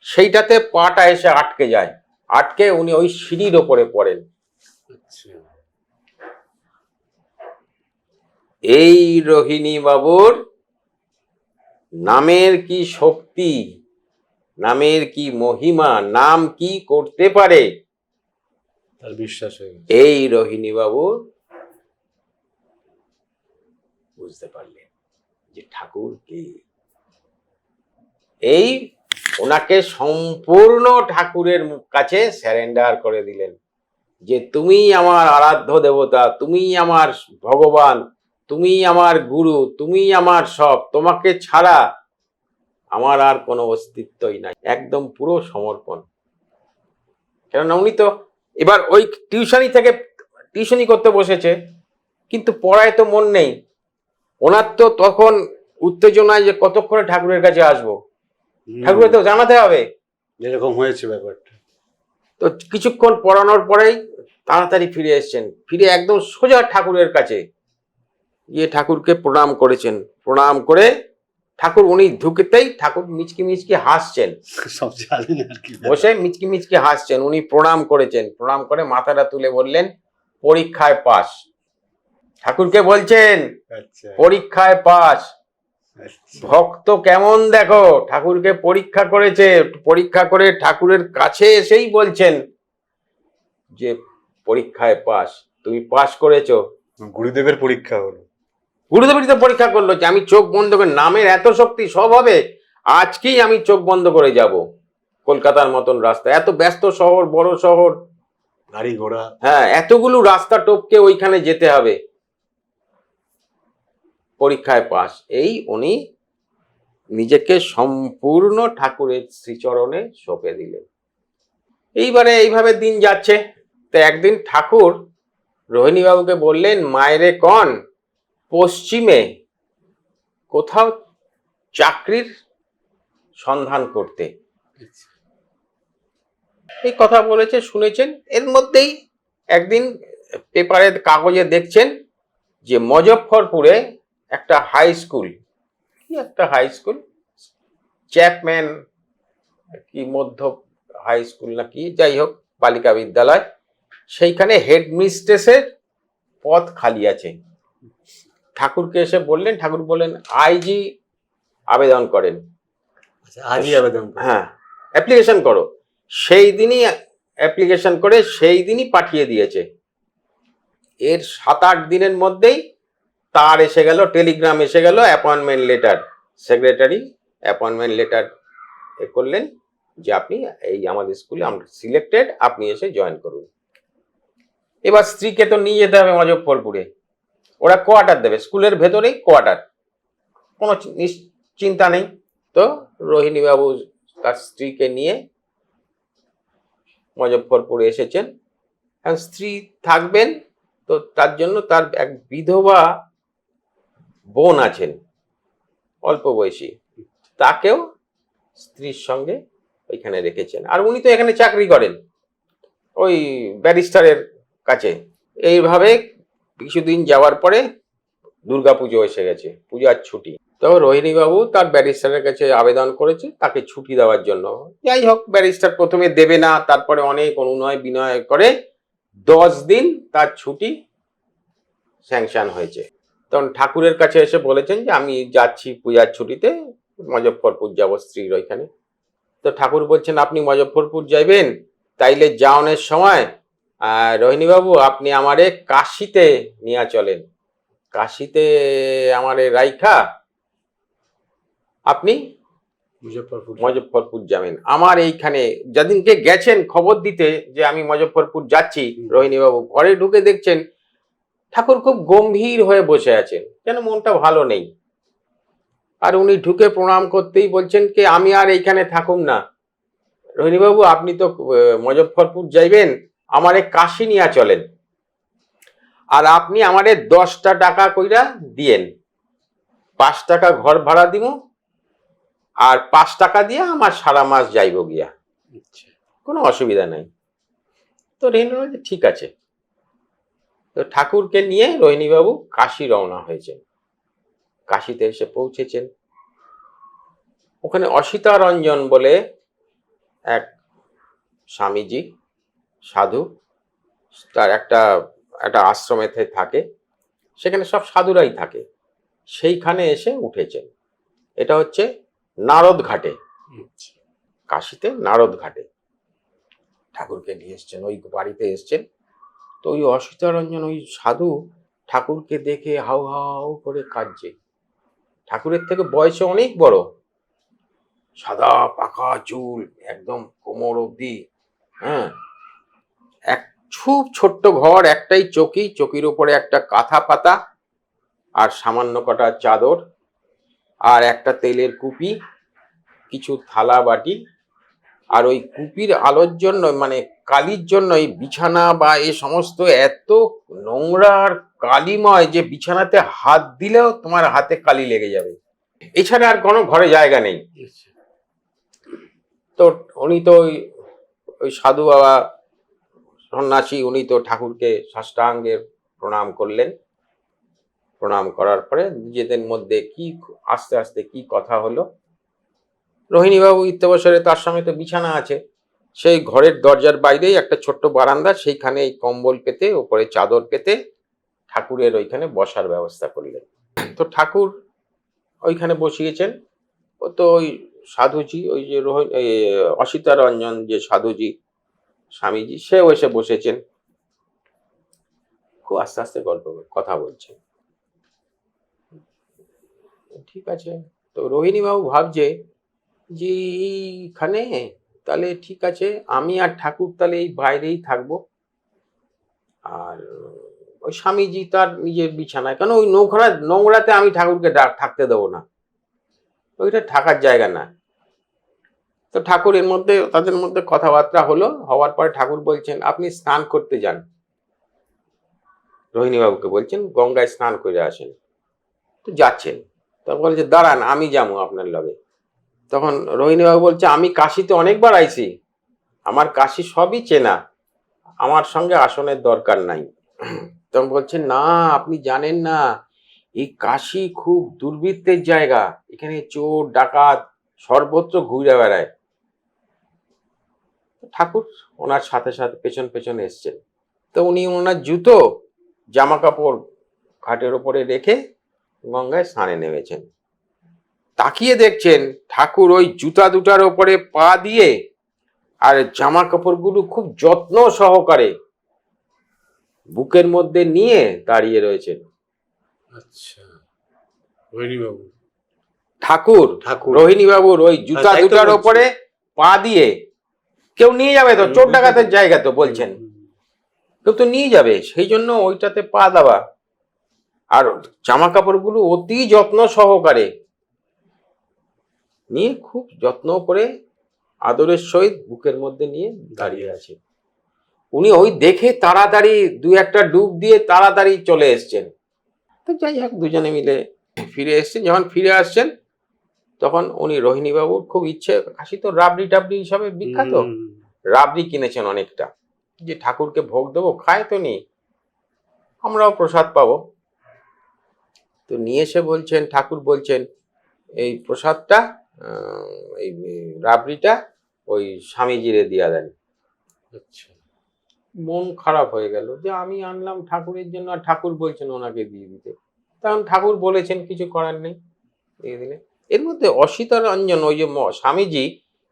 সেইটাতে পাটা এসে আটকে যায়, আটকে উনি ওই সিঁড়ির ওপরে পড়েন। এই রোহিণী বাবুর নামের কি শক্তি, নামের কি মহিমা, নাম কি করতে পারে, তার বিশ্বাস হয়ে গেছে। এই রোহিণী বাবু বুঝতে পারলেন যে ঠাকুর কে। এই ওনাকে সম্পূর্ণ ঠাকুরের কাছে স্যারেন্ডার করে দিলেন, যে তুমি আমার আরাধ্য দেবতা, তুমি আমার ভগবান, তুমি আমার গুরু, তুমি আমার সব, তোমাকে ছাড়া আমার আর কোনো অস্তিত্বই নাই। একদম পুরো সমর্পণ। কেননা উনি তো এবার ওই টিউশনি করতে বসেছে, কিন্তু পড়ায় তো মন নেই ওনার। তো তখন উত্তেজনায় যে কতক্ষণে ঠাকুরের কাছে আসবো, ঠাকুরের তো জানাতে হবে যেরকম হয়েছে ব্যাপারটা। তো কিছুক্ষণ পড়ানোর পরেই তাড়াতাড়ি ফিরে এসছেন, ফিরে একদম সোজা ঠাকুরের কাছে গিয়ে ঠাকুরকে প্রণাম করেছেন। প্রণাম করে ঠাকুর উনি ঢুকতেই ঠাকুর মিচকি মিচকি হাসছেন, সব জানেন আর কি, বসে মিচকি মিচকি হাসছেন। উনি প্রণাম করেছেন, প্রণাম করে মাথাটা তুলে বললেন পরীক্ষায় পাস। ঠাকুরকে বলছেন পরীক্ষায় পাস। ভক্ত কেমন দেখো, ঠাকুরকে পরীক্ষা করেছে, পরীক্ষা করে ঠাকুরের কাছে এসেই বলছেন যে পরীক্ষায় পাস, তুমি পাস করেছো। গুরুদেবের পরীক্ষা হলো, গুরুদেবের তো পরীক্ষা করলো যে আমি চোখ বন্ধ করে, নামের এত শক্তি, সব হবে, আজকেই আমি চোখ বন্ধ করে যাব। কলকাতার মতন রাস্তা, এত ব্যস্ত শহর, বড় শহর, গাড়ি ঘোড়া, হ্যাঁ, এতগুলো রাস্তা টপকে ওইখানে যেতে হবে, পরীক্ষায় পাস। এই উনি নিজেকে সম্পূর্ণ ঠাকুরের শ্রীচরণে সঁপে দিলেন। এইভাবে দিন যাচ্ছে। তো একদিন ঠাকুর রোহিণী বাবুকে বললেন, মায়েরে কন পশ্চিমে কোথাও চাকরির সন্ধান করতে। এই কথা বলেছে, শুনেছেন। এর মধ্যেই একদিন পেপারের কাগজে দেখছেন যে মুজফ্ফরপুরে একটা হাই স্কুল, কি একটা হাই স্কুল, চ্যাপম্যান কি মধ্য হাই স্কুল না কি, যাই হোক বালিকা বিদ্যালয়, সেইখানে হেডমিস্ট্রেসের পদ খালি আছে। ঠাকুরকে এসে বললেন, ঠাকুর বললেন আইজি আবেদন করেন। আচ্ছা, আজই আবেদন করুন। হ্যাঁ, অ্যাপ্লিকেশন করো। সেই দিনই অ্যাপ্লিকেশন করে সেই দিনই পাঠিয়ে দিয়েছে। এর 7-8 দিনের মধ্যেই তার এসে গেল, টেলিগ্রাম এসে গেল, appointment letter. Secretary appointment letter এ করলেন যে আপনি এই আমাদের স্কুলে আমরা সিলেক্টেড, আপনি এসে জয়েন করুন। এবার স্ত্রীকে তো নিয়ে যেতে হবে মুজফ্ফরপুরে, ওরা কোয়ার্টার দেবে, স্কুলের ভেতরেই কোয়ার্টার, কোনো চিন্তা নেই। তো রোহিণী বাবু তার স্ত্রীকে নিয়ে মুজফ্ফরপুরে এসেছেন। এখন স্ত্রী থাকবেন, তো তার জন্য তার এক বিধবা বোন আছেন অল্প বয়সী, তাকেও স্ত্রীর সঙ্গে ওইখানে রেখেছেন। আর উনি তো এখানে চাকরি করেন ওই ব্যারিস্টারের কাছে। এইভাবে কিছুদিন যাওয়ার পরে দুর্গাপুজো এসে গেছে, পূজার ছুটি। তো রোহিণী বাবু তার ব্যারিস্টারের কাছে আবেদন করেছে তাকে ছুটি দেওয়ার জন্য। যাই হোক, ব্যারিস্টার প্রথমে দেবে না, তারপরে অনেক অনুনয় বিনয় করে 10 দিন তার ছুটি স্যাংশন হয়েছে। তখন ঠাকুরের কাছে এসে বলেছেন যে আমি যাচ্ছি পূজার ছুটিতে, মুজফ্ফরপুর যাব স্ত্রীর ওইখানে। তো ঠাকুর বলছেন আপনি মুজফ্ফরপুর যাইবেন, তাইলে যাওনের সময় রোহিণীবাবু আপনি আমারে কাশিতে নিয়ে চলেন, কাশিতে আমারে রাইখা আপনি মুজফ্ফরপুর যাবেন। আমার এইখানে যেদিনকে গেছেন খবর দিতে যে আমি মুজফ্ফরপুর যাচ্ছি, রোহিণীবাবু ঘরে ঢুকে দেখছেন ঠাকুর খুব গম্ভীর হয়ে বসে আছেন, যেন মনটা ভালো নেই। আর উনি ঢুকে প্রণাম করতেই বলছেন কি আমি আর এইখানে থাকুম না, রোহিণীবাবু আপনি তো মুজফ্ফরপুর যাইবেন, আমারে কাশি নিয়ে চলেন, আর আপনি আমারে 10টা টাকা কইরা দিয়েন, 5 টাকা ঘর ভাড়া দিব, আর 5 টাকা দিয়ে আমার সারা মাস যাইব গিয়া, কোনো অসুবিধা নাই। তো রোহিণী বলছে ঠিক আছে। তো ঠাকুরকে নিয়ে রোহিণীবাবু কাশি রওনা হয়েছেন। কাশিতে এসে পৌঁছেছেন। ওখানে অসিতা রঞ্জন বলে এক স্বামীজি সাধু, তার একটা আশ্রমে থাকে, সেখানে সব সাধুরাই থাকে, সেইখানে এসে উঠেছেন। এটা হচ্ছে নারদ ঘাটে, কাশিতে নারদ ঘাটে ঠাকুরকে নিয়ে এসছেন, ওই বাড়িতে এসছেন। তো ওই অসিতা রঞ্জন ওই সাধু ঠাকুরকে দেখে হাউ হাউ করে কাঁদছে। ঠাকুরের থেকে বয়সে অনেক বড়, সাদা পাকা চুল একদম কোমর অবধি, হ্যাঁ, এক খুব ছোট্ট ঘর, একটাই চৌকি, চৌকির উপরে একটা কাঁথা পাতা আর সামান্য কটা চাদর, আর একটা তেলের কুপি, কিছু থালা বাটি। আর ওই কুপির আলোর জন্য মানে কালির জন্য এই বিছানা বা এই সমস্ত এত নোংরা আর কালিময় যে বিছানাতে হাত দিলেও তোমার হাতে কালি লেগে যাবে, এছাড়া আর কোনো ঘরে জায়গা নেই। তো উনি তো ওই সাধু বাবা সন্ন্যাসী, উনি তো ঠাকুরকে সাষ্টাঙ্গে প্রণাম করলেন। প্রণাম করার পরে নিজেদের মধ্যে কি আস্তে আস্তে কি কথা হলো, রোহিণীবাবু ইত্যবসরে তার সঙ্গে তো বিছানা আছে, সেই ঘরের দরজার বাইরেই একটা ছোট্ট বারান্দা, সেইখানে এই কম্বল পেতে ওপরে চাদর পেতে ঠাকুরের ওইখানে বসার ব্যবস্থা করলেন। তো ঠাকুর ওইখানে বসিয়েছেন। ও তো ওই সাধুজি, ওই যে অসিতা রঞ্জন যে সাধুজি স্বামীজি, সেও এসে বসেছেন, খুব আস্তে আস্তে গল্প কথা বলছেন। ঠিক আছে। তো রোহিণীবাবু ভাবছে যে এইখানে তাহলে ঠিক আছে, আমি আর ঠাকুর তাহলে এই বাইরেই থাকবো, আর ওই স্বামীজি তার নিজের বিছানায়, কেন ওই নোংরাতে আমি ঠাকুরকে থাকতে দেবো না, ওইটা থাকার জায়গা না। তো ঠাকুর এর মধ্যে তাদের মধ্যে কথাবার্তা হলো, হওয়ার পরে ঠাকুর বলছেন আপনি স্নান করতে যান, রোহিণীবাবুকে বলছেন গঙ্গায় স্নান করে আসেন। তো যাচ্ছেন, তখন বলছে দাঁড়ান আমি যাবো আপনার লগে। তখন রোহিণীবাবু বলছে আমি কাশিতে অনেকবার আইছি, আমার কাশি সবই চেনা, আমার সঙ্গে আসনের দরকার নাই। তখন বলছে না আপনি জানেন না, এই কাশী খুব দুর্বৃত্তের জায়গা, এখানে চোর ডাকাত সর্বত্র ঘুরে বেড়ায়। ঠাকুর ওনার সাথে সাথে পেছন পেছন এসছেন। তো উনি ওনার জুতো জামা কাপড় ঘাটের ওপরে রেখে গঙ্গায় স্নানে নেমেছেন। তাকিয়ে দেখছেন ঠাকুর ওই জুতা দুটার ওপরে পা দিয়ে আর জামা কাপড়গুলো খুব যত্ন সহকারে বুকের মধ্যে নিয়ে দাঁড়িয়ে রয়েছেন। আচ্ছা, রোহিণী বাবু, ঠাকুর ঠাকুর। রোহিণী বাবুর ওই জুতা তাই তো দুটার বলছি। ওপরে পা দিয়ে, কেউ নিয়ে যাবে তো, চোর ডাকাতের জায়গা তো বলছেন, কেউ তো নিয়ে যাবে, সেই জন্য ওইটাতে পা দেওয়া। আর জামা কাপড়গুলো অতি যত্ন সহকারে নিয়ে খুব যত্ন করে আদরের সহিত বুকের মধ্যে নিয়ে দাঁড়িয়ে আছে। উনি ওই দেখে তাড়াতাড়ি দু একটা ডুব দিয়ে তাড়াতাড়ি চলে এসছেন। তো যাই হোক, দুজনে মিলে ফিরে এসছেন। যখন ফিরে আসছেন তখন উনি রোহিণী বাবুর খুব ইচ্ছে, কাশি তো রাবড়ি টাবড়ি হিসাবে বিখ্যাত, রাবড়ি কিনেছেন অনেকটা, যে ঠাকুরকে ভোগ দেবো, খায় তো নি, আমরাও প্রসাদ পাবো। তো নিয়ে এসে বলছেন, ঠাকুর বলছেন এই প্রসাদটা, এই রাবড়িটা ওই স্বামীজিরে দিয়া দেন। আচ্ছা, মন খারাপ হয়ে গেল যে আমি আনলাম ঠাকুরের জন্য, আর ঠাকুর বলছেন ওনাকে দিয়ে দিতে। তখন ঠাকুর বলেছেন কিছু করার নেই, দিয়ে দিলে। এর মধ্যে অসিতা রঞ্জন ওই যে স্বামীজি,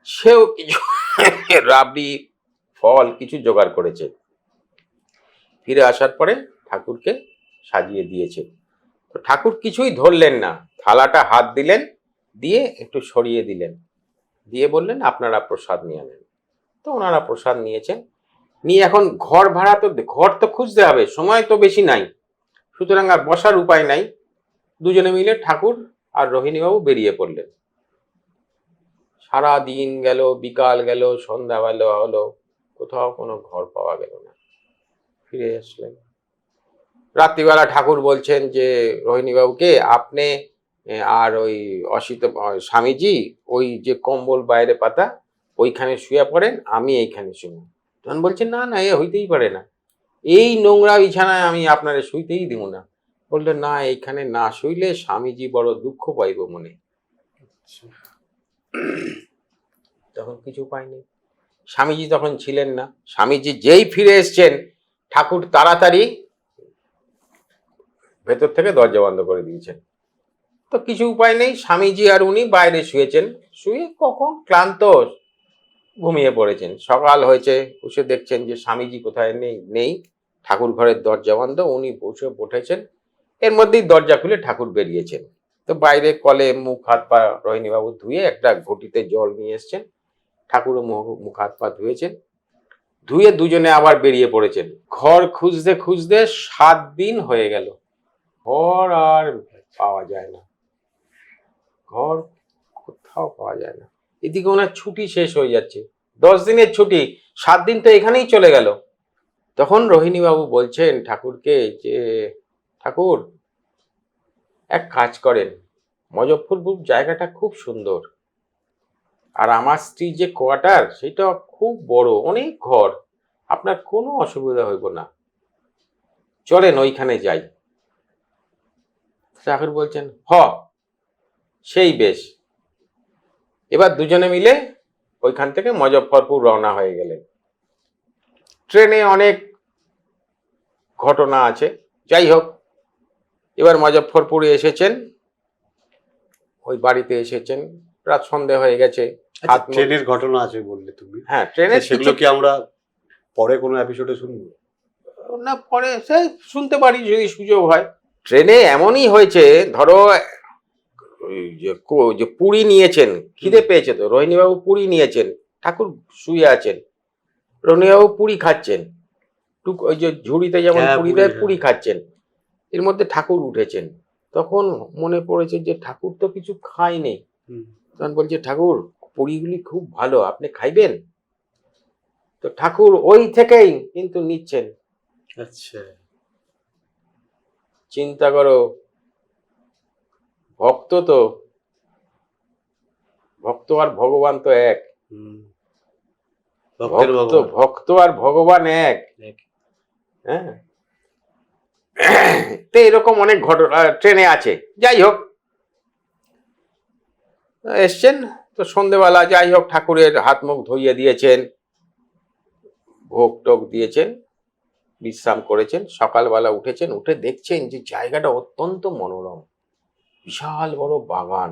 সেও কিছু রাবড়ি ফল কিছু জোগাড় করেছে, ফিরে আসার পরে ঠাকুরকে সাজিয়ে দিয়েছে। তো ঠাকুর কিছুই ধরলেন না, থালাটা হাত দিলেন, দিয়ে একটু সরিয়ে দিলেন, দিয়ে বললেন আপনারা প্রসাদ নিয়ে নেন। তো ওনারা প্রসাদ নিয়েছেন, নিয়ে এখন ঘর ভাড়া তো, ঘর তো খুঁজতে হবে, সময় তো বেশি নাই, সুতরাং আর বসার উপায় নাই। দুজনে মিলে ঠাকুর আর রোহিণীবাবু বেরিয়ে পড়লেন। সারা দিন গেল, বিকাল গেল, সন্ধ্যাবেলা হলো, কোথাও কোনো ঘর পাওয়া গেল না। ফিরে আসলেন রাত্রিবেলা। ঠাকুর বলছেন যে রোহিণীবাবুকে, আপনি আর ওই অসিত স্বামীজি ওই যে কম্বল বাইরে পাতা ওইখানে শুয়ে পড়েন, আমি এইখানে শুনি। তখন বলছেন না না, এ হইতেই পারে না, এই নোংরা বিছানায় আমি আপনারে শুইতেই দিব না। বললেন না, এইখানে না শুইলে স্বামীজি বড় দুঃখ পাইব মনে। তখন কিছু পাইনি, স্বামীজি তখন ছিলেন না। স্বামীজি যেই ফিরে এসছেন, ঠাকুর তাড়াতাড়ি ভেতর থেকে দরজা বন্ধ করে দিয়েছেন। তো কিছু উপায় নেই, স্বামীজি আর উনি বাইরে শুয়েছেন, শুয়ে কখন ক্লান্ত ঘুমিয়ে পড়েছেন। সকাল হয়েছে, বসে দেখছেন যে স্বামীজি কোথায় নেই, ঠাকুর ঘরের দরজা বন্ধ, উনি বসে বসেছেন। এর মধ্যেই দরজা খুলে ঠাকুর বেরিয়েছেন। তো বাইরে কলে মুখ হাত পা রোহিণীবাবু ধুয়ে একটা ঘটিতে জল নিয়ে এসছেন, ঠাকুরও মুখ হাত পা ধুয়েছেন, ধুয়ে দুজনে আবার বেরিয়ে পড়েছেন। ঘর খুঁজতে খুঁজতে 7 দিন হয়ে গেল, ঘর আর পাওয়া যায় না, ঘর কোথাও পাওয়া যায় না। এদিকে ওনার ছুটি শেষ হয়ে যাচ্ছে, 10 দিনের ছুটি, 7 দিন তো এখানেই চলে গেল। তখন রোহিণীবাবু বলছেন ঠাকুরকে যে ঠাকুর, এক কাজ করেন, মজফরপুর জায়গাটা খুব সুন্দর, আর আমার স্ত্রী যে কোয়ার্টার সেটা খুব বড়, অনেক ঘর, আপনার কোনো অসুবিধা হইব না, চলেন ওইখানে যাই। ঠাকুর বলছেন সেই বেশ। এবার দুজনে মিলে ওইখান থেকে মজফরপুর রওনা হয়ে গেলেন। ট্রেনে অনেক ঘটনা আছে, যাই হোক, এবার মজফরপুরে এসেছেন, ওই বাড়িতে এসেছেন, রাত সন্ধে হয়ে গেছে। ট্রেনের ঘটনা আছে বললে তুমি, হ্যাঁ ট্রেনে, সেগুলো কি আমরা পরে কোনো এপিসোডে শুনবো? না পরে সে শুনতে পারি যদি সুযোগ হয়। ট্রেনে এমনই হয়েছে, ধরো ওই যে পুরি নিয়েছেন, খিদে পেয়েছে তো, রোহিণীবাবু পুরি নিয়েছেন, ঠাকুর শুয়ে আছেন, রোহিণীবাবু পুরি খাচ্ছেন, ওই যে ঝুড়িতে যেমন পুরি দেয়, পুরি খাচ্ছেন, এর মধ্যে ঠাকুর উঠেছেন। তখন মনে পড়েছে যে ঠাকুর তো কিছু খায়নি। তখন বলছে ঠাকুর, পুরিগুলি খুব ভালো, আপনি খাইবেন? তো ঠাকুর ওই থেকেই কিন্তু নিচ্ছেন। আচ্ছা, চিন্তা করো, ভক্ত তো, ভক্ত আর ভগবান তো এক, ভক্ত আর ভগবান এক। হ্যাঁ, তো এরকম অনেক ঘটনা ট্রেনে আছে। যাই হোক, এসছেন তো সন্ধেবেলা, যাই হোক ঠাকুরের হাত মুখ ধুইয়ে দিয়েছেন, ভোগ টোগ দিয়েছেন, বিশ্রাম করেছেন। সকালবেলা উঠেছেন, উঠে দেখছেন যে জায়গাটা অত্যন্ত মনোরম, বিশাল বড় বাগান,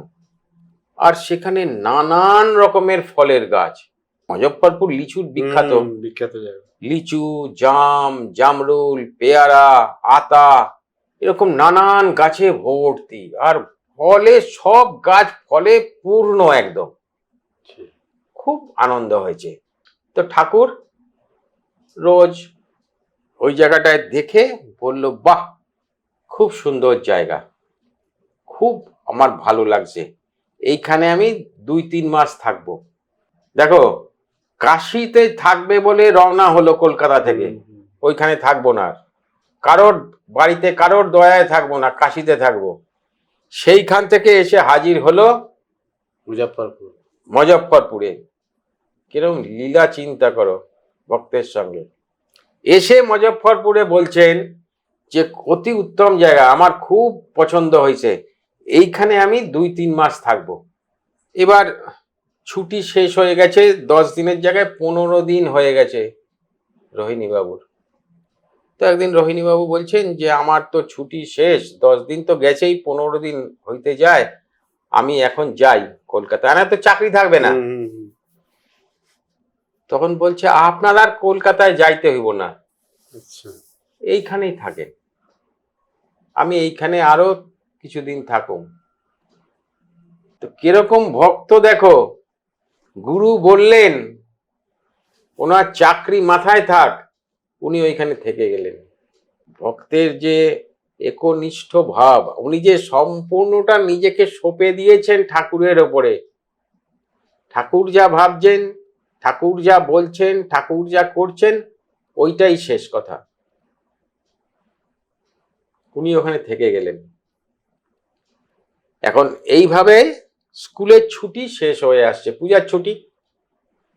আর সেখানে নানান রকমের ফলের গাছ। মুজফ্ফরপুর লিচুর বিখ্যাত, বিখ্যাত জায়গা। লিচু, জাম, জামরুল, পেয়ারা, আতা, এরকম নানান গাছে ভর্তি, আর ফলে সব গাছ ফলে পূর্ণ একদম। খুব আনন্দ হয়েছে। তো ঠাকুর রোজ ওই জায়গাটায় দেখে বলল, বাহ, খুব সুন্দর জায়গা, খুব আমার ভালো লাগছে, এইখানে আমি 2-3 মাস থাকবো। দেখো, কাশিতে থাকবে বলে রওনা হলো কলকাতা থেকে, ওইখানে থাকবো না, কারোর বাড়িতে কারোর দয়ায় থাকবো না, কাশিতে থাকবো। সেইখান থেকে এসে হাজির হলো মুজফ্ফরপুরে। কিরকম লীলা চিন্তা করো ভক্তের সঙ্গে। এসে মুজফ্ফরপুরে বলছেন যে অতি উত্তম জায়গা, আমার খুব পছন্দ হয়েছে, এইখানে আমি 2-3 মাস থাকবো। এবার ছুটি শেষ হয়ে গেছে, 10 দিনের জায়গায় 15 দিন হয়ে গেছে রোহিণী বাবুর। তো একদিন রোহিণী বাবু বলছেন যে আমার তো ছুটি শেষ, 10 দিন তো গেছেই, 15 দিন হইতে যায়, আমি এখন যাই কলকাতা, না তো চাকরি থাকবে না। তখন বলছে, আপনার আর কলকাতায় যাইতে হইব না, এইখানেই থাকেন, আমি এইখানে আরো কিছুদিন থাকুম। তো কিরকম ভক্ত দেখো, গুরু বললেন ওনার চাকরি মাথায় থাক, উনি ওইখানে থেকে গেলেন। ভক্তের যে একনিষ্ঠ ভাব, উনি যে সম্পূর্ণটা নিজেকে সঁপে দিয়েছেন ঠাকুরের ওপরে। ঠাকুর যা ভাবছেন, ঠাকুর যা বলছেন, ঠাকুর যা করছেন, ওইটাই শেষ কথা। উনি ওখানে থেকে গেলেন। এখন এইভাবে স্কুলের ছুটি শেষ হয়ে আসছে, পূজার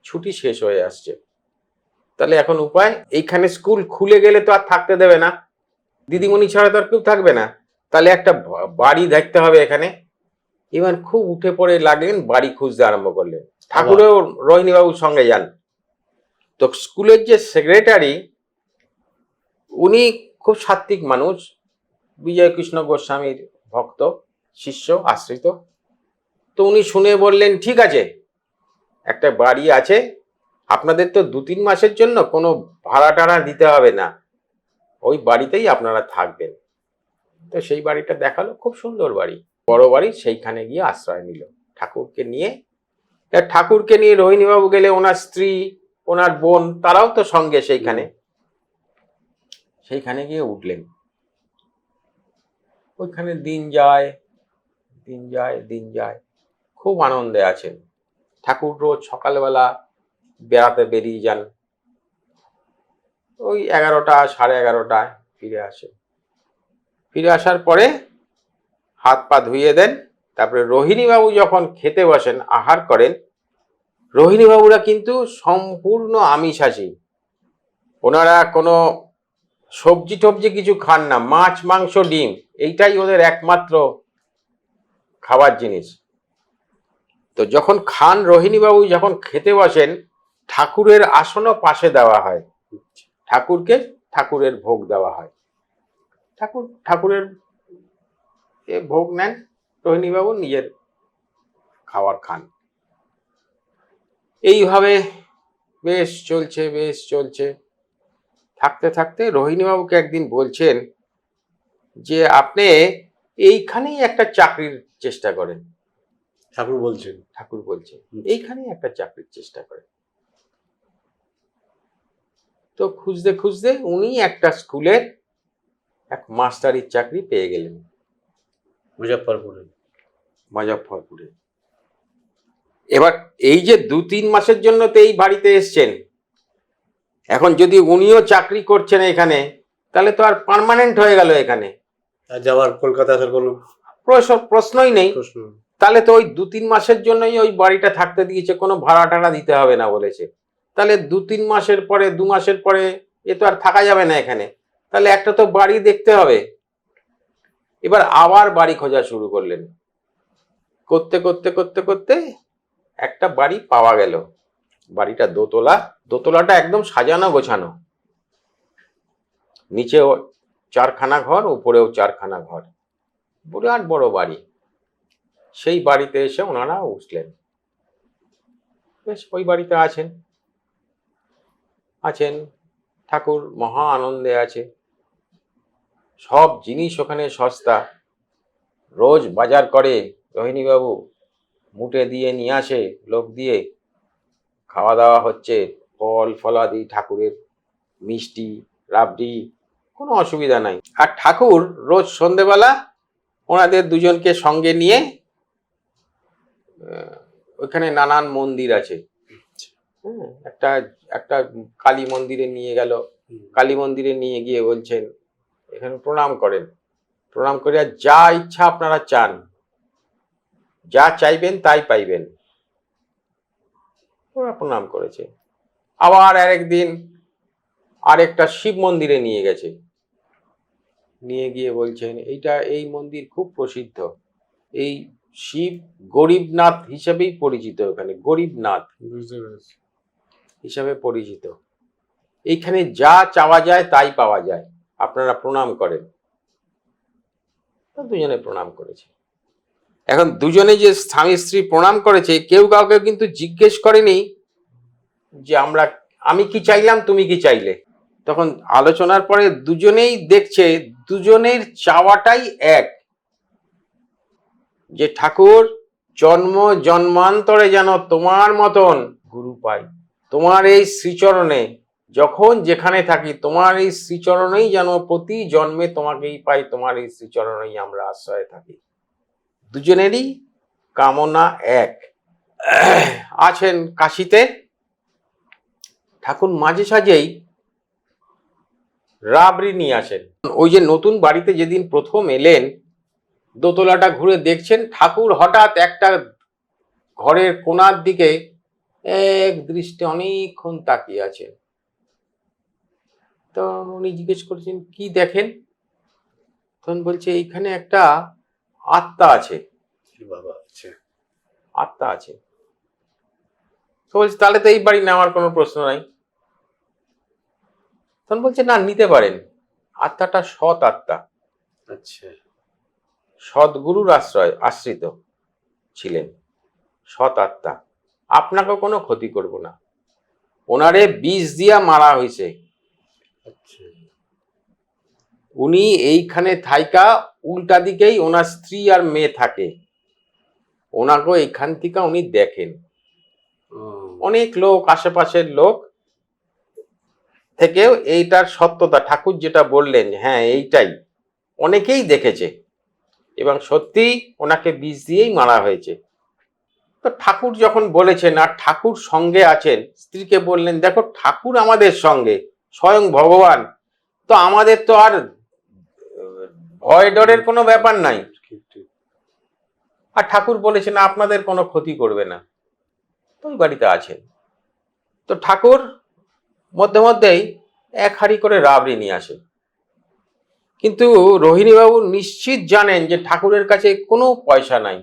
ছুটি শেষ হয়ে আসছে। তাহলে এখন উপায়, এইখানে স্কুল খুলে গেলে তো আর থাকতে দেবে না, দিদিমণি ছাড়া তো আর কেউ থাকবে না, তাহলে একটা বাড়ি দেখতে হবে এখানে। এবার খুব উঠে পড়ে লাগলেন, বাড়ি খুঁজতে আরম্ভ করলেন। ঠাকুরও রোহিণী বাবুর সঙ্গে যান। তো স্কুলের যে সেক্রেটারি, উনি খুব সাত্ত্বিক মানুষ, বিজয় কৃষ্ণ গোস্বামীর ভক্ত, শিষ্য, আশ্রিত। তো উনি শুনে বললেন, ঠিক আছে, একটা বাড়ি আছে, আপনাদের তো 2-3 মাসের জন্য কোনো ভাড়া টাড়া দিতে হবে না, ওই বাড়িতেই আপনারা থাকবেন। তো সেই বাড়িটা দেখালো, খুব সুন্দর বাড়ি, বড় বাড়ি, সেইখানে গিয়ে আশ্রয় নিল ঠাকুরকে নিয়ে। ঠাকুরকে নিয়ে রোহিণীবাবু গেলে ওনার স্ত্রী, ওনার বোন, তারাও তো সঙ্গে সেইখানে গিয়ে উঠলেন। ওইখানে দিন যায়, খুব আনন্দে আছেন। ঠাকুর রোজ সকালবেলা বেড়াতে বেরিয়ে যান, ওই 11টা 11:30 ফিরে আসার পরে হাত পা ধুইয়ে দেন। তারপরে রোহিণীবাবু যখন খেতে বসেন, আহার করেন, রোহিণীবাবুরা কিন্তু সম্পূর্ণ আমিষাশী, ওনারা কোনো সবজি টবজি কিছু খান না, মাছ, মাংস, ডিম, এইটাই ওদের একমাত্র খাবার জিনিস। তো যখন খান, রোহিণীবাবু যখন খেতে বসেন, ঠাকুরের আসনও পাশে দেওয়া হয়, ঠাকুরকে ঠাকুরের ভোগ দেওয়া হয়, ঠাকুরের ভোগ নেন, রোহিণীবাবু নিজের খাবার খান। এইভাবে বেশ চলছে। থাকতে থাকতে রোহিণীবাবুকে একদিন বলছেন যে আপনি এইখানেই একটা চাকরির চেষ্টা করেন। ঠাকুর বলছেন এইখানেই একটা চাকরির চেষ্টা করেন। তো খুঁজতে খুঁজতে উনি একটা স্কুলের এক মাস্টারির চাকরি পেয়ে গেলেন মুজফ্ফরপুরে। এবার এই যে 2-3 মাসের জন্য তো এই বাড়িতে এসছেন, এখন যদি উনিও চাকরি করছেন এখানে, তাহলে তো আর পার্মানেন্ট হয়ে গেল এখানে, আর যাওয়ার কলকাতা আসার কোনো প্রশ্নই নেই। তাহলে তো ওই 2-3 মাসের জন্যই ওই বাড়িটা থাকতে দিয়েছে, কোনো ভাড়া টাড়া দিতে হবে না বলেছে। তাহলে 2-3 মাসের পরে, 2 মাসের পরে এ তো আর থাকা যাবে না এখানে, তাহলে একটা তো বাড়ি দেখতে হবে। এবার আবার বাড়ি খোঁজা শুরু করলেন, করতে করতে করতে করতে একটা বাড়ি পাওয়া গেল। বাড়িটা দোতলা, দোতলাটা একদম সাজানো গোছানো, নিচেও 4খানা ঘর, উপরেও 4খানা ঘর, বিরাট বড় বাড়ি। সেই বাড়িতে এসে ওনারা উঠলেন। বেশ, ওই বাড়িতে আছেন আছেন ঠাকুর মহা আনন্দে আছে। সব জিনিস ওখানে সস্তা, রোজ বাজার করে রোহিণীবাবু, মুটে দিয়ে নিয়ে আসে লোক দিয়ে, খাওয়া দাওয়া হচ্ছে, ফল ফলাদি ঠাকুরের, মিষ্টি রাবড়ি, কোনো অসুবিধা নাই। আর ঠাকুর রোজ সন্ধেবেলা ওনাদের দুজনকে সঙ্গে নিয়ে ওইখানে নানান মন্দির আছে, একটা একটা কালী মন্দিরে নিয়ে গেল। কালী মন্দিরে নিয়ে গিয়ে বলছেন এখানে প্রণাম করেন, প্রণাম করে আর যা ইচ্ছা আপনারা চান, যা চাইবেন তাই পাইবেন। ওরা প্রণাম করেছে। আবার আরেকদিন আরেকটা শিব মন্দিরে নিয়ে গেছে, নিয়ে গিয়ে বলছেন এইটা, এই মন্দির খুব প্রসিদ্ধ, এই শিব গরিবনাথ হিসেবেই পরিচিত, ওখানে গরিবনাথ হিসাবে পরিচিত, এইখানে যা চাওয়া যায় তাই পাওয়া যায়, আপনারা প্রণাম করেন। তো দুজনে প্রণাম করেছে। এখন দুজনে যে স্বামী স্ত্রী প্রণাম করেছে, কেউ কাউকে কিন্তু জিজ্ঞেস করেনি যে আমি কি চাইলাম, তুমি কি চাইলে। তখন আলোচনার পরে দুজনেই দেখছে দুজনের চাওয়াটাই এক, যে ঠাকুর জন্ম জন্মান্তরে যেন তোমার মতন গুরু পাই, তোমার এই শ্রীচরণে যখন যেখানে থাকি তোমার এই শ্রীচরণেই যেন প্রতি জন্মে তোমাকেই পাই, তোমার এই শ্রীচরণেই আমরা আশ্রয়ে থাকি। দুজনেরই কামনা এক। আছেন কাশিতে, ঠাকুর মাঝে সাঝেই রাবড়ি নিয়ে আসেন। ওই যে নতুন বাড়িতে যেদিন প্রথম এলেন, দোতলাটা ঘুরে দেখছেন, ঠাকুর হঠাৎ একটা ঘরের কোণার দিকে এক দৃষ্টি অনেকক্ষণ তাকিয়ে আছেন। তো উনি জিজ্ঞেস করছেন কি দেখেন, তখন বলছে এইখানে একটা আত্মা আছে, আত্মা আছে। তো বলছে তাহলে তো এই বাড়ি নেওয়ার কোনো প্রশ্ন নাই। তখন বলছে না, নিতে পারেন, আত্মাটা সৎ আত্মা, আচ্ছা, সদ্গুরুর আশ্রিত ছিলেন, সৎ আত্মা, আপনাকেও কোনো ক্ষতি করব না। ওনারে বিষ দিয়া মারা হয়েছে, উনি এইখানে থাইকা উল্টা দিকেই ওনার স্ত্রী আর মেয়ে থাকে, ওনাকেও এইখান থেকে উনি দেখেন। অনেক লোক, আশেপাশের লোক থেকেও এইটার সত্যতা, ঠাকুর যেটা বললেন হ্যাঁ এইটাই, অনেকেই দেখেছে এবং সত্যি ওনাকে বিষ দিয়েই মারা হয়েছে। তো ঠাকুর যখন বলেছেন আর ঠাকুর সঙ্গে আছেন, স্ত্রীকে বললেন দেখো ঠাকুর আমাদের সঙ্গে, স্বয়ং ভগবান, তো আমাদের তো আর ভয় ডরের কোনো ব্যাপার নাই। আর ঠাকুর বলেছেন আপনাদের কোনো ক্ষতি করবে না, তো ওই বাড়িতে আছেন। তো ঠাকুর মধ্যে মধ্যেই এক হাঁড়ি করে রাবড়ি নিয়ে আসে, কিন্তু রোহিণীবাবু নিশ্চিত জানেন যে ঠাকুরের কাছে কোনো পয়সা নাই,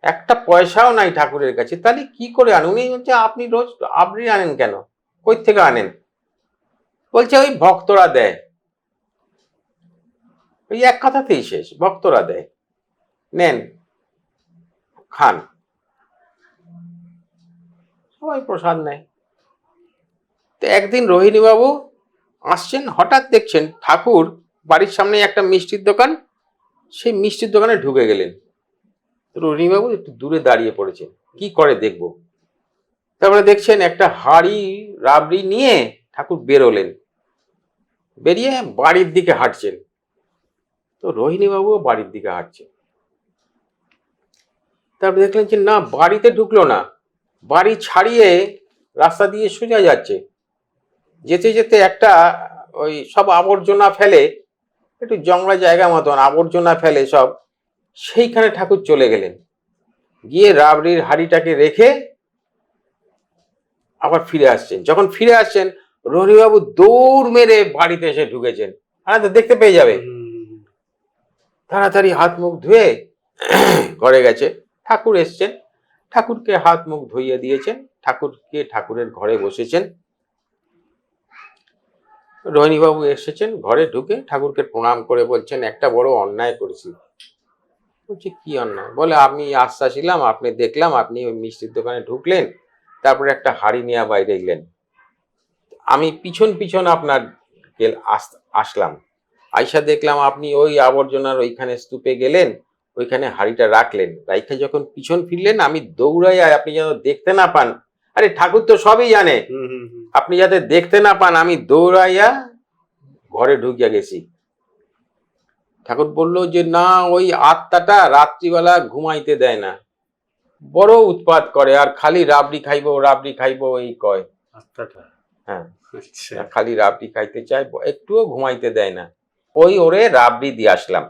একটা পয়সাও নাই ঠাকুরের কাছে। তাহলে কি করে আনেন? উনি বলছে আপনি রোজ রাবড়ি আনেন কেন, কই থেকে আনেন? বলছে ওই ভক্তরা দেয়, ওই এক কথাতেই শেষ, ভক্তরা দেয়, নেন খান। সবাই প্রসাদ নেয়। তো একদিন রোহিণীবাবু আসছেন, হঠাৎ দেখছেন ঠাকুর বাড়ির সামনে একটা মিষ্টির দোকান, সেই মিষ্টির দোকানে ঢুকে গেলেন। রোহিণীবাবু একটু দূরে দাঁড়িয়ে পড়েছেন, কি করে দেখব। তারপরে দেখছেন একটা হাঁড়ি রাবড়ি নিয়ে ঠাকুর বেরোলেন, বেরিয়ে বাড়ির দিকে হাঁটছেন। তো রোহিণীবাবুও বাড়ির দিকে হাঁটছেন। তারপরে দেখলেন যে না, বাড়িতে ঢুকলো না, বাড়ি ছাড়িয়ে রাস্তা দিয়ে সোজা যাচ্ছে। যেতে যেতে একটা ওই সব আবর্জনা ফেলে, একটু জংলা জায়গা মতন আবর্জনা ফেলে সব, সেইখানে ঠাকুর চলে গেলেন, গিয়ে রাবড়ির হাঁড়িটাকে রেখে আবার ফিরে আসছেন। যখন ফিরে আসছেন, রনিবাবু দৌড় মেরে বাড়িতে এসে ঢুকেছেন, হ্যাঁ তো দেখতে পেয়ে যাবে। তাড়াতাড়ি হাত মুখ ধুয়ে ঘরে গেছে। ঠাকুর এসছেন, ঠাকুরকে হাত মুখ ধুইয়ে দিয়েছেন, ঠাকুরের ঘরে বসেছেন। রোহিণীবাবু এসেছেন, ঘরে ঢুকে ঠাকুরকে প্রণাম করে বলছেন, একটা বড় অন্যায় করেছি। বলছি কি অন্যায়? বলে আমি আসছিলাম, আপনি দেখলাম আপনি ওই মিষ্টির দোকানে ঢুকলেন, তারপরে একটা হাড়ি নিয়ে বাইরে গেলেন, আমি পিছন পিছন আপনার আসলাম, আইসা দেখলাম আপনি ওই আবর্জনার ওইখানে স্তূপে গেলেন, ওইখানে হাড়িটা রাখলেন, রাইখে যখন পিছন ফিরলেন আমি দৌড়াই, আপনি যেন দেখতে না পান, আরে ঠাকুর তো সবই জানে, আপনি যাতে দেখতে না পান আমি দৌড়াইয়া ঘরে ঢুকিয়া গেছি। ঠাকুর বলল যে না, ওই আত্মাটা রাত্রিবেলা ঘুমাইতে দেয় না, বড় উৎপাত করে, আর খালি রাবড়ি খাইবো এই কয়। আত্মাটা? হ্যাঁ, আচ্ছা। খালি রাবড়ি খাইতে চায়, একটুও ঘুমাইতে দেয় না। ওই ওরে রাবড়ি দিয়ে আসলাম।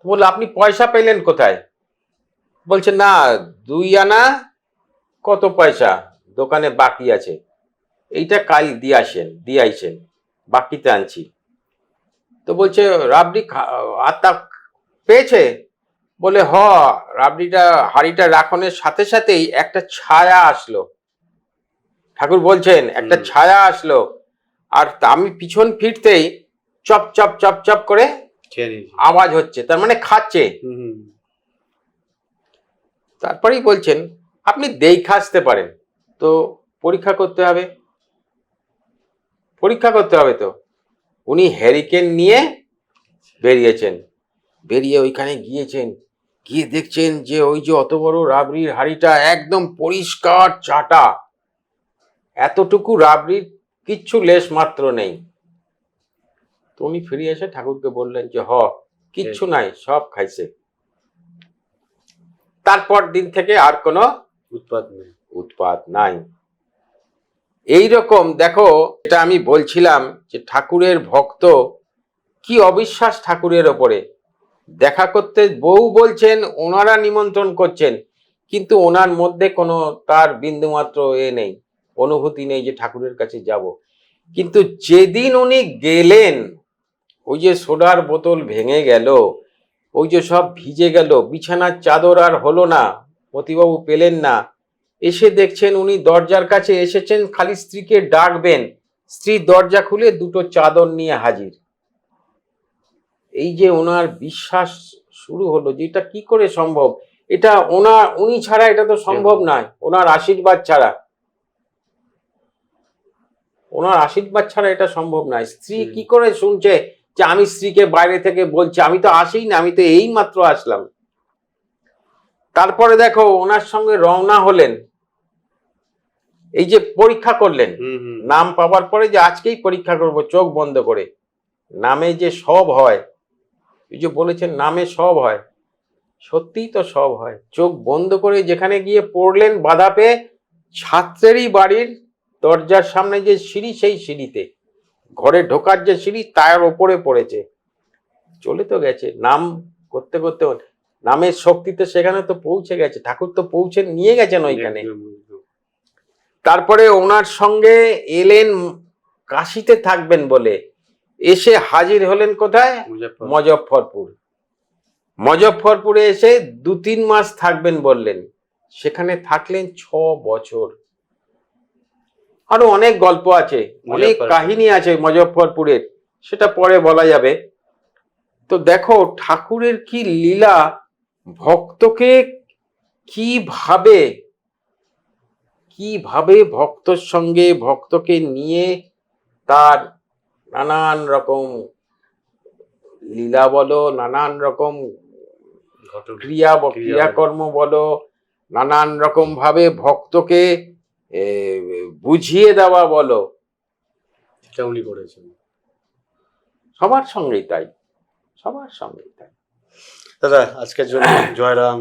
বললো আপনি পয়সা পেলেন কোথায়? বলছে না, 2 আনা কত পয়সা দোকানে বাকি আছে, এইটা কাল দিয়ে আইসেন, বাকিতে আনছি। তো বলছে রাবড়ি আত্মা পেয়েছে? বলে রাবড়িটা হাড়িটা রাখনের সাথে সাথেই একটা ছায়া আসলো, ঠাকুর বলছেন একটা ছায়া আসলো, আর আমি পিছন ফিরতেই চপ চপ চপ চপ করে আওয়াজ হচ্ছে, তার মানে খাচ্ছে। তারপরেই বলছেন আপনি দেখে আসতে পারেন, তো পরীক্ষা করতে হবে তো। উনি হ্যারিকেন নিয়ে বেরিয়েছেন, বেরিয়ে ওইখানে গিয়েছেন, গিয়ে দেখছেন যে ওই যে অত বড় রাবড়ির হাড়িটা একদম পরিষ্কার চাটা, এতটুকু রাবড়ির কিচ্ছু লেশ মাত্র নেই। তো উনি ফিরে এসে ঠাকুরকে বললেন যে কিচ্ছু নাই, সব খাইছে। তারপর দিন থেকে আর কোনো উৎপাত নাই। এইরকম দেখো, এটা আমি বলছিলাম যে ঠাকুরের ভক্ত কি অবিশ্বাস ঠাকুরের ওপরে, দেখা করতে বউ বলছেন, ওনারা নিমন্ত্রণ করছেন, কিন্তু ওনার মধ্যে কোনো তার বিন্দুমাত্র নেই, অনুভূতি নেই যে ঠাকুরের কাছে যাব। কিন্তু যেদিন উনি গেলেন, ওই যে সোডার বোতল ভেঙে গেল, ওই যে সব ভিজে গেল, বিছানার চাদর আর হলো না, মতিবাবু পেলেন না, এসে দেখছেন উনি দরজার কাছে এসেছেন, খালি স্ত্রীকে ডাকবেন, স্ত্রী দরজা খুলে 2টো চাদর নিয়ে হাজির। এই যে ওনার বিশ্বাস শুরু হলো, যে এটা কি করে সম্ভব, এটা উনি ছাড়া এটা তো সম্ভব নয়, ওনার আশীর্বাদ ছাড়া এটা সম্ভব নয়। স্ত্রী কি করে শুনছে যে আমি স্ত্রীকে বাইরে থেকে বলছি, আমি তো আসিই না, আমি তো এই মাত্র আসলাম। তারপরে দেখো ওনার সঙ্গে রওনা হলেন, এই যে পরীক্ষা করলেন, নাম পাওয়ার পরে যে আজকেই পরীক্ষা করব চোখ বন্ধ করে, নামে যে সব হয়, এই যে বলেছেন নামে সব হয়, সত্যিই তো সব হয়। চোখ বন্ধ করে যেখানে গিয়ে পড়লেন বাধা পেয়ে, ছাত্রেরই বাড়ির দরজার সামনে যে সিঁড়ি, সেই সিঁড়িতে ঘরে ঢোকার যে সিঁড়ি তার ওপরে পড়েছে, চলে তো গেছে। নাম করতে করতে নামের শক্তিতে সেখানে তো পৌঁছে গেছে, ঠাকুর তো পৌঁছে নিয়ে গেছেন ওইখানে। তারপরে ওনার সঙ্গে এলেন কাশিতে থাকবেন বলে, এসে হাজির হলেন কোথায়? মুজফ্ফরপুরে এসে 2-3 মাস থাকবেন বললেন, সেখানে থাকলেন 6 বছর। আরো অনেক গল্প আছে, অনেক কাহিনী আছে মুজফ্ফরপুরের, সেটা পরে বলা যাবে। তো দেখো ঠাকুরের কি লীলা, ভক্তকে কিভাবে ভক্তর সঙ্গে, ভক্তকে নিয়ে তার নানান রকম লীলা বলো, নানান রকম ক্রিয়াকর্ম বলো, নানান রকম ভাবে ভক্তকে বুঝিয়ে দেওয়া বলো, এটা উনি করেছেন। সবার সঙ্গেই তাই। দাদা আজকের জন্য জয় রাম।